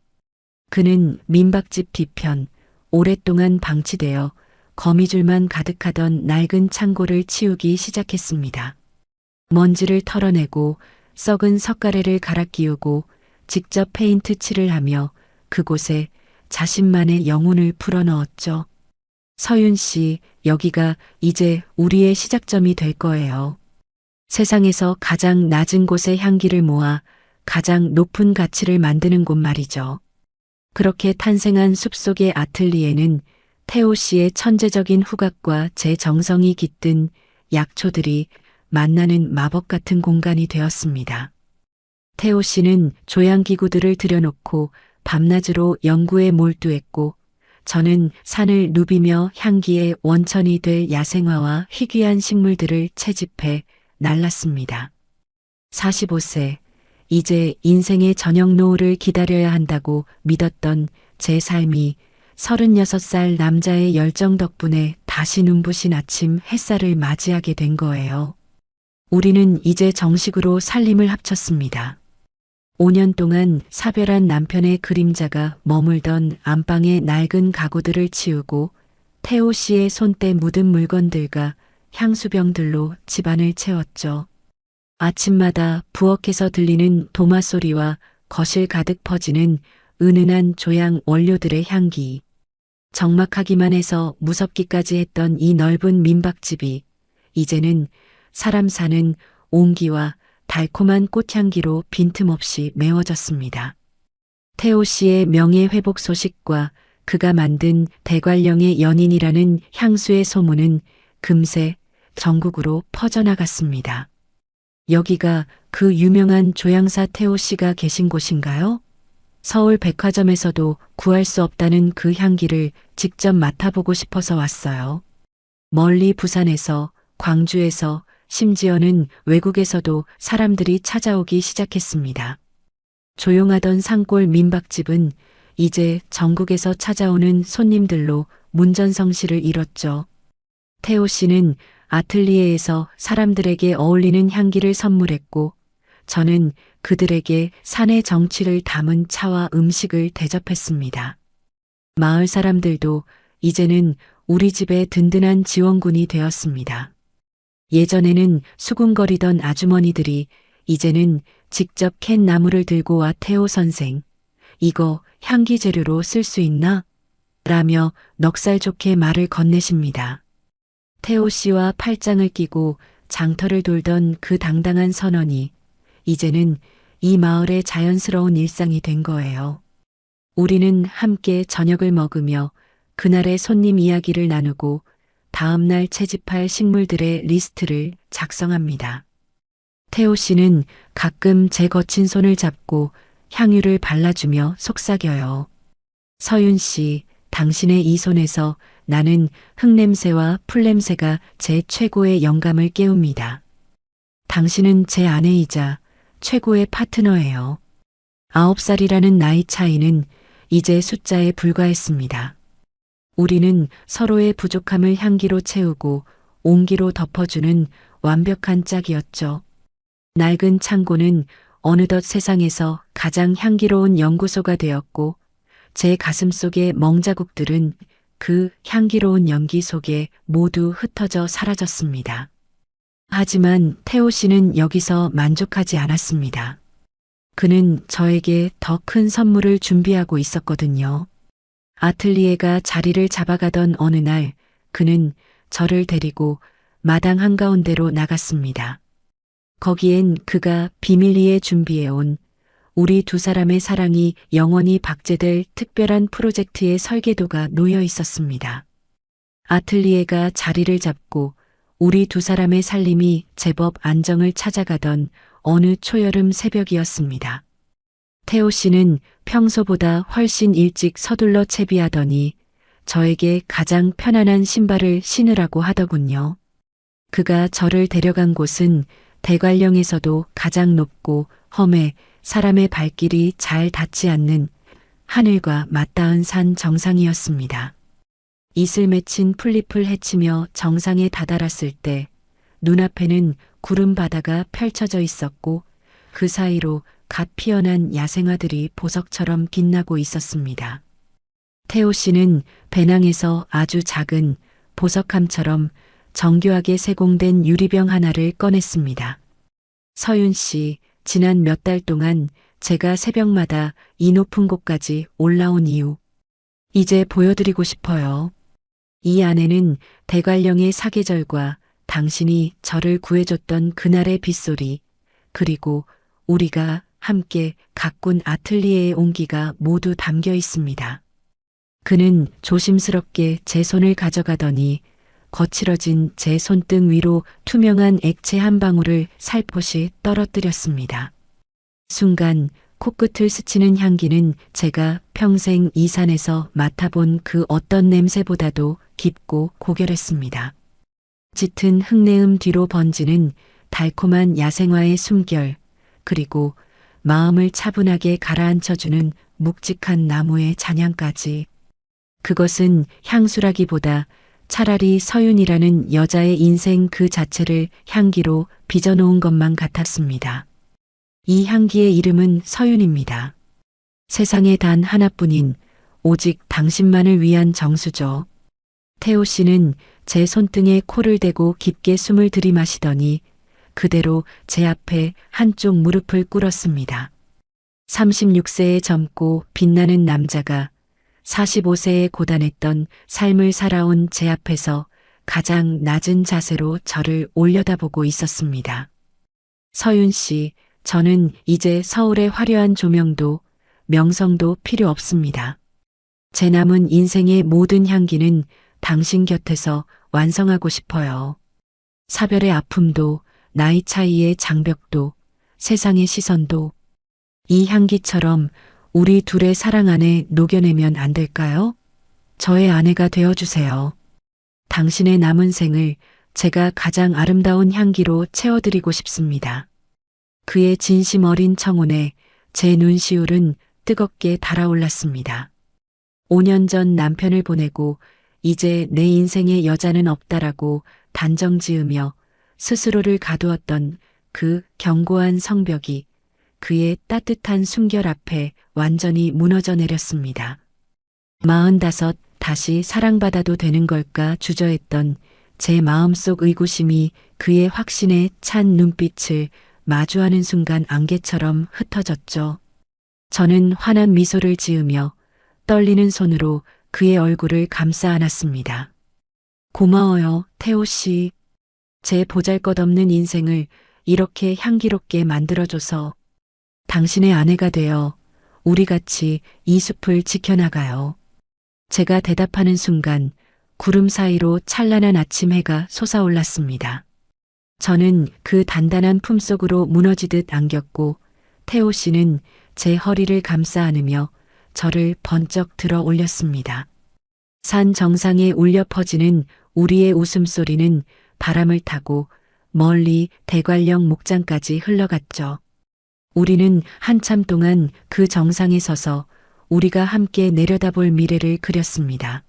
S2: 그는 민박집 뒤편 오랫동안 방치되어 거미줄만 가득하던 낡은 창고를 치우기 시작했습니다. 먼지를 털어내고 썩은 석가래를 갈아 끼우고 직접 페인트 칠을 하며 그곳에 자신만의 영혼을 풀어넣었죠. 서윤 씨, 여기가 이제 우리의 시작점이 될 거예요. 세상에서 가장 낮은 곳의 향기를 모아 가장 높은 가치를 만드는 곳 말이죠. 그렇게 탄생한 숲속의 아틀리에는 태호 씨의 천재적인 후각과 제 정성이 깃든 약초들이 만나는 마법 같은 공간이 되었습니다. 태호 씨는 조향기구들을 들여놓고 밤낮으로 연구에 몰두했고 저는 산을 누비며 향기의 원천이 될 야생화와 희귀한 식물들을 채집해 날랐습니다. 45세, 이제 인생의 저녁 노을을 기다려야 한다고 믿었던 제 삶이 36살 남자의 열정 덕분에 다시 눈부신 아침 햇살을 맞이하게 된 거예요. 우리는 이제 정식으로 살림을 합쳤습니다. 5년 동안 사별한 남편의 그림자가 머물던 안방의 낡은 가구들을 치우고 태호 씨의 손때 묻은 물건들과 향수병들로 집안을 채웠죠. 아침마다 부엌에서 들리는 도마 소리와 거실 가득 퍼지는 은은한 조향 원료들의 향기. 적막하기만 해서 무섭기까지 했던 이 넓은 민박집이 이제는 사람 사는 온기와 달콤한 꽃향기로 빈틈없이 메워졌습니다. 태호 씨의 명예회복 소식과 그가 만든 대관령의 연인이라는 향수의 소문은 금세 전국으로 퍼져나갔습니다. 여기가 그 유명한 조향사 태호 씨가 계신 곳인가요? 서울 백화점에서도 구할 수 없다는 그 향기를 직접 맡아보고 싶어서 왔어요. 멀리 부산에서, 광주에서, 심지어는 외국에서도 사람들이 찾아오기 시작했습니다. 조용하던 산골 민박집은 이제 전국에서 찾아오는 손님들로 문전성시를 이뤘죠. 태호 씨는 아틀리에에서 사람들에게 어울리는 향기를 선물했고 저는 그들에게 산의 정취를 담은 차와 음식을 대접했습니다. 마을 사람들도 이제는 우리 집의 든든한 지원군이 되었습니다. 예전에는 수군거리던 아주머니들이 이제는 직접 캔 나무를 들고 와 태호 선생, 이거 향기 재료로 쓸 수 있나? 라며 넉살 좋게 말을 건네십니다. 태호 씨와 팔짱을 끼고 장터를 돌던 그 당당한 선언이 이제는 이 마을의 자연스러운 일상이 된 거예요. 우리는 함께 저녁을 먹으며 그날의 손님 이야기를 나누고 다음날 채집할 식물들의 리스트를 작성합니다. 태호 씨는 가끔 제 거친 손을 잡고 향유를 발라주며 속삭여요. 서윤 씨, 당신의 이 손에서 나는 흙냄새와 풀냄새가 제 최고의 영감을 깨웁니다. 당신은 제 아내이자 최고의 파트너예요. 9살이라는 나이 차이는 이제 숫자에 불과했습니다. 우리는 서로의 부족함을 향기로 채우고 온기로 덮어주는 완벽한 짝이었죠. 낡은 창고는 어느덧 세상에서 가장 향기로운 연구소가 되었고 제 가슴 속의 멍자국들은 그 향기로운 연기 속에 모두 흩어져 사라졌습니다. 하지만 태호 씨는 여기서 만족하지 않았습니다. 그는 저에게 더 큰 선물을 준비하고 있었거든요. 아틀리에가 자리를 잡아가던 어느 날 그는 저를 데리고 마당 한가운데로 나갔습니다. 거기엔 그가 비밀리에 준비해온 우리 두 사람의 사랑이 영원히 박제될 특별한 프로젝트의 설계도가 놓여 있었습니다. 아틀리에가 자리를 잡고 우리 두 사람의 살림이 제법 안정을 찾아가던 어느 초여름 새벽이었습니다. 태호 씨는 평소보다 훨씬 일찍 서둘러 채비하더니 저에게 가장 편안한 신발을 신으라고 하더군요. 그가 저를 데려간 곳은 대관령에서도 가장 높고 험해 사람의 발길이 잘 닿지 않는 하늘과 맞닿은 산 정상이었습니다. 이슬 맺힌 풀잎을 헤치며 정상에 다다랐을 때 눈앞에는 구름 바다가 펼쳐져 있었고 그 사이로 갓 피어난 야생화들이 보석처럼 빛나고 있었습니다. 태호 씨는 배낭에서 아주 작은 보석함처럼 정교하게 세공된 유리병 하나를 꺼냈습니다. 서윤 씨, 지난 몇 달 동안 제가 새벽마다 이 높은 곳까지 올라온 이유, 이제 보여드리고 싶어요. 이 안에는 대관령의 사계절과 당신이 저를 구해줬던 그날의 빗소리, 그리고 우리가 함께 가꾼 아틀리에의 온기가 모두 담겨 있습니다. 그는 조심스럽게 제 손을 가져가더니 거칠어진 제 손등 위로 투명한 액체 한 방울을 살포시 떨어뜨렸습니다. 순간 코끝을 스치는 향기는 제가 평생 이 산에서 맡아본 그 어떤 냄새보다도 깊고 고결했습니다. 짙은 흙내음 뒤로 번지는 달콤한 야생화의 숨결, 그리고 마음을 차분하게 가라앉혀주는 묵직한 나무의 잔향까지. 그것은 향수라기보다 차라리 서윤이라는 여자의 인생 그 자체를 향기로 빚어놓은 것만 같았습니다. 이 향기의 이름은 서윤입니다. 세상에 단 하나뿐인 오직 당신만을 위한 정수죠. 태호 씨는 제 손등에 코를 대고 깊게 숨을 들이마시더니 그대로 제 앞에 한쪽 무릎을 꿇었습니다. 36세의 젊고 빛나는 남자가 45세에 고단했던 삶을 살아온 제 앞에서 가장 낮은 자세로 저를 올려다보고 있었습니다. 서윤 씨, 저는 이제 서울의 화려한 조명도 명성도 필요 없습니다. 제 남은 인생의 모든 향기는 당신 곁에서 완성하고 싶어요. 사별의 아픔도 나이 차이의 장벽도 세상의 시선도 이 향기처럼 우리 둘의 사랑 안에 녹여내면 안 될까요? 저의 아내가 되어주세요. 당신의 남은 생을 제가 가장 아름다운 향기로 채워드리고 싶습니다. 그의 진심 어린 청혼에 제 눈시울은 뜨겁게 달아올랐습니다. 5년 전 남편을 보내고 이제 내 인생에 여자는 없다라고 단정 지으며 스스로를 가두었던 그 견고한 성벽이 그의 따뜻한 숨결 앞에 완전히 무너져 내렸습니다. 45 다시 사랑받아도 되는 걸까 주저했던 제 마음속 의구심이 그의 확신에 찬 눈빛을 마주하는 순간 안개처럼 흩어졌죠. 저는 환한 미소를 지으며 떨리는 손으로 그의 얼굴을 감싸 안았습니다. 고마워요, 태호 씨. 제 보잘것없는 인생을 이렇게 향기롭게 만들어줘서 당신의 아내가 되어 우리 같이 이 숲을 지켜나가요. 제가 대답하는 순간 구름 사이로 찬란한 아침 해가 솟아올랐습니다. 저는 그 단단한 품속으로 무너지듯 안겼고 태호 씨는 제 허리를 감싸 안으며 저를 번쩍 들어 올렸습니다. 산 정상에 울려 퍼지는 우리의 웃음소리는 바람을 타고 멀리 대관령 목장까지 흘러갔죠. 우리는 한참 동안 그 정상에 서서 우리가 함께 내려다볼 미래를 그렸습니다.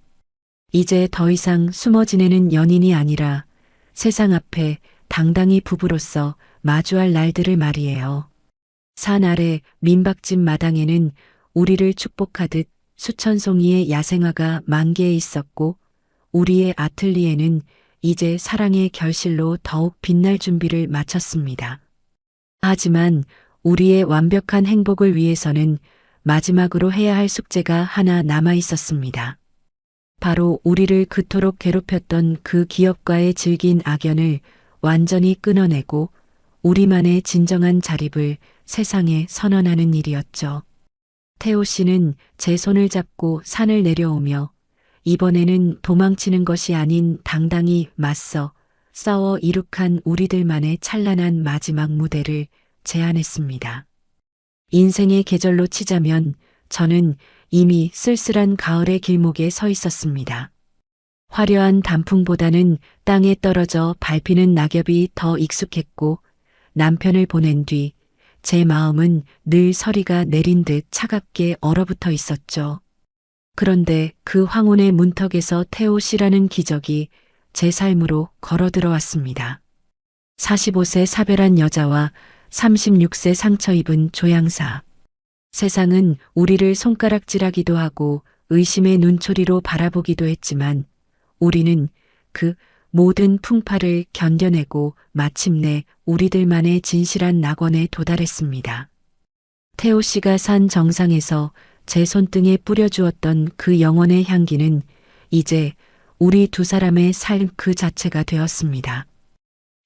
S2: 이제 더 이상 숨어 지내는 연인이 아니라 세상 앞에 당당히 부부로서 마주할 날들을 말이에요. 산 아래 민박집 마당에는 우리를 축복하듯 수천 송이의 야생화가 만개해 있었고 우리의 아틀리에는 이제 사랑의 결실로 더욱 빛날 준비를 마쳤습니다. 하지만 우리의 완벽한 행복을 위해서는 마지막으로 해야 할 숙제가 하나 남아 있었습니다. 바로 우리를 그토록 괴롭혔던 그 기업과의 질긴 악연을 완전히 끊어내고 우리만의 진정한 자립을 세상에 선언하는 일이었죠. 태호 씨는 제 손을 잡고 산을 내려오며 이번에는 도망치는 것이 아닌 당당히 맞서 싸워 이룩한 우리들만의 찬란한 마지막 무대를 제안했습니다. 인생의 계절로 치자면 저는 이미 쓸쓸한 가을의 길목에 서 있었습니다. 화려한 단풍보다는 땅에 떨어져 밟히는 낙엽이 더 익숙했고 남편을 보낸 뒤 제 마음은 늘 서리가 내린 듯 차갑게 얼어붙어 있었죠. 그런데 그 황혼의 문턱에서 태호 씨라는 기적이 제 삶으로 걸어 들어왔습니다. 45세 사별한 여자와 36세 상처 입은 조향사. 세상은 우리를 손가락질하기도 하고 의심의 눈초리로 바라보기도 했지만 우리는 그 모든 풍파를 견뎌내고 마침내 우리들만의 진실한 낙원에 도달했습니다. 태호 씨가 산 정상에서 제 손등에 뿌려주었던 그 영혼의 향기는 이제 우리 두 사람의 삶 그 자체가 되었습니다.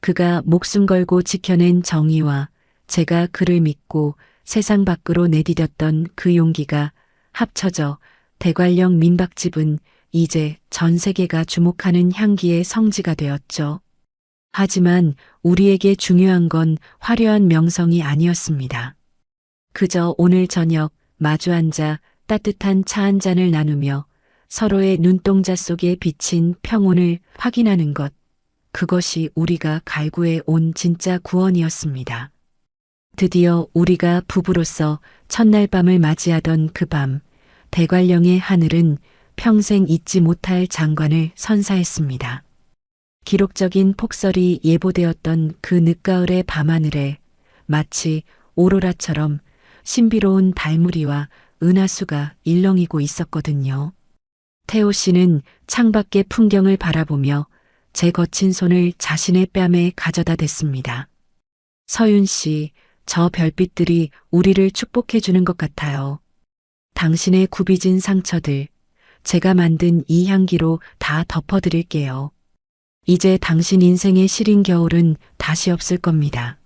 S2: 그가 목숨 걸고 지켜낸 정의와 제가 그를 믿고 세상 밖으로 내디뎠던 그 용기가 합쳐져 대관령 민박집은 이제 전 세계가 주목하는 향기의 성지가 되었죠. 하지만 우리에게 중요한 건 화려한 명성이 아니었습니다. 그저 오늘 저녁 마주 앉아 따뜻한 차 한 잔을 나누며 서로의 눈동자 속에 비친 평온을 확인하는 것. 그것이 우리가 갈구해 온 진짜 구원이었습니다. 드디어 우리가 부부로서 첫날 밤을 맞이하던 그 밤, 대관령의 하늘은 평생 잊지 못할 장관을 선사했습니다. 기록적인 폭설이 예보되었던 그 늦가을의 밤하늘에 마치 오로라처럼 신비로운 달무리와 은하수가 일렁이고 있었거든요. 태호 씨는 창밖의 풍경을 바라보며 제 거친 손을 자신의 뺨에 가져다 댔습니다. 서윤 씨, 저 별빛들이 우리를 축복해 주는 것 같아요. 당신의 굽이진 상처들, 제가 만든 이 향기로 다 덮어드릴게요. 이제 당신 인생의 시린 겨울은 다시 없을 겁니다.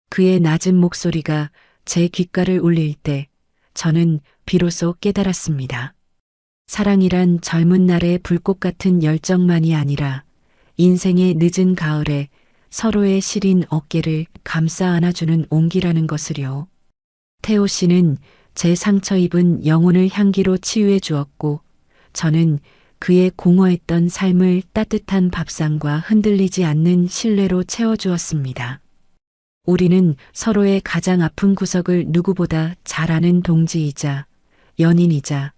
S2: 그의 낮은 목소리가 제 귓가를 울릴 때 저는 비로소 깨달았습니다. 사랑이란 젊은 날의 불꽃 같은 열정만이 아니라 인생의 늦은 가을에 서로의 시린 어깨를 감싸 안아주는 온기라는 것을요. 태호 씨는 제 상처 입은 영혼을 향기로 치유해 주었고 저는 그의 공허했던 삶을 따뜻한 밥상과 흔들리지 않는 신뢰로 채워주었습니다. 우리는 서로의 가장 아픈 구석을 누구보다 잘 아는 동지이자 연인이자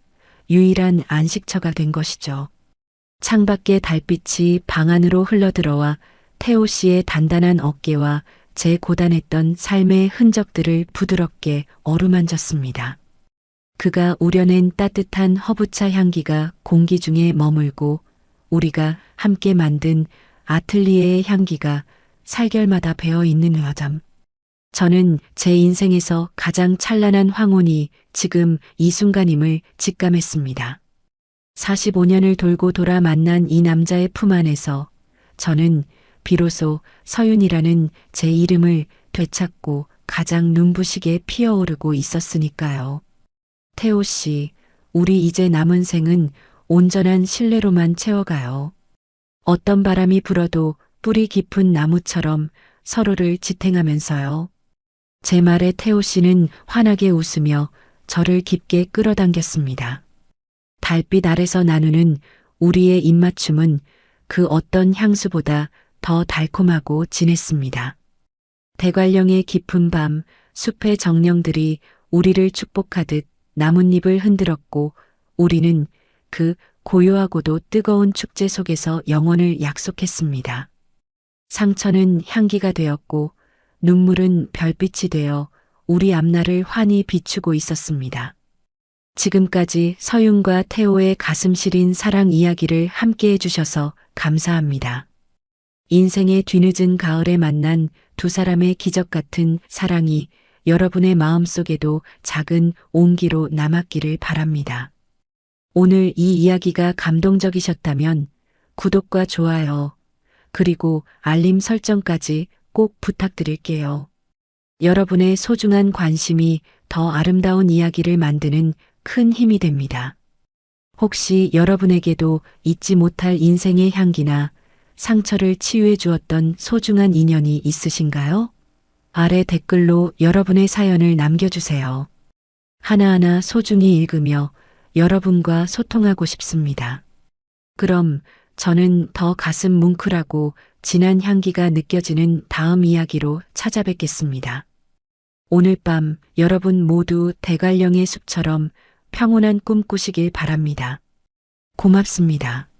S2: 유일한 안식처가 된 것이죠. 창밖의 달빛이 방 안으로 흘러들어와 태호 씨의 단단한 어깨와 제 고단했던 삶의 흔적들을 부드럽게 어루만졌습니다. 그가 우려낸 따뜻한 허브차 향기가 공기 중에 머물고 우리가 함께 만든 아틀리에의 향기가 살결마다 배어 있는 여담. 저는 제 인생에서 가장 찬란한 황혼이 지금 이 순간임을 직감했습니다. 45년을 돌고 돌아 만난 이 남자의 품 안에서 저는 비로소 서윤이라는 제 이름을 되찾고 가장 눈부시게 피어오르고 있었으니까요. 태호 씨, 우리 이제 남은 생은 온전한 신뢰로만 채워가요. 어떤 바람이 불어도 뿌리 깊은 나무처럼 서로를 지탱하면서요. 제 말에 태호 씨는 환하게 웃으며 저를 깊게 끌어당겼습니다. 달빛 아래서 나누는 우리의 입맞춤은 그 어떤 향수보다 더 달콤하고 진했습니다. 대관령의 깊은 밤, 숲의 정령들이 우리를 축복하듯 나뭇잎을 흔들었고 우리는 그 고요하고도 뜨거운 축제 속에서 영원을 약속했습니다. 상처는 향기가 되었고 눈물은 별빛이 되어 우리 앞날을 환히 비추고 있었습니다. 지금까지 서윤과 태호의 가슴 시린 사랑 이야기를 함께 해주셔서 감사합니다. 인생의 뒤늦은 가을에 만난 두 사람의 기적 같은 사랑이 여러분의 마음속에도 작은 온기로 남았기를 바랍니다. 오늘 이 이야기가 감동적이셨다면 구독과 좋아요, 그리고 알림 설정까지 꼭 부탁드릴게요. 여러분의 소중한 관심이 더 아름다운 이야기를 만드는 큰 힘이 됩니다. 혹시 여러분에게도 잊지 못할 인생의 향기나 상처를 치유해 주었던 소중한 인연이 있으신가요? 아래 댓글로 여러분의 사연을 남겨주세요. 하나하나 소중히 읽으며 여러분과 소통하고 싶습니다. 그럼 저는 더 가슴 뭉클하고 진한 향기가 느껴지는 다음 이야기로 찾아뵙겠습니다. 오늘 밤 여러분 모두 대관령의 숲처럼 평온한 꿈 꾸시길 바랍니다. 고맙습니다.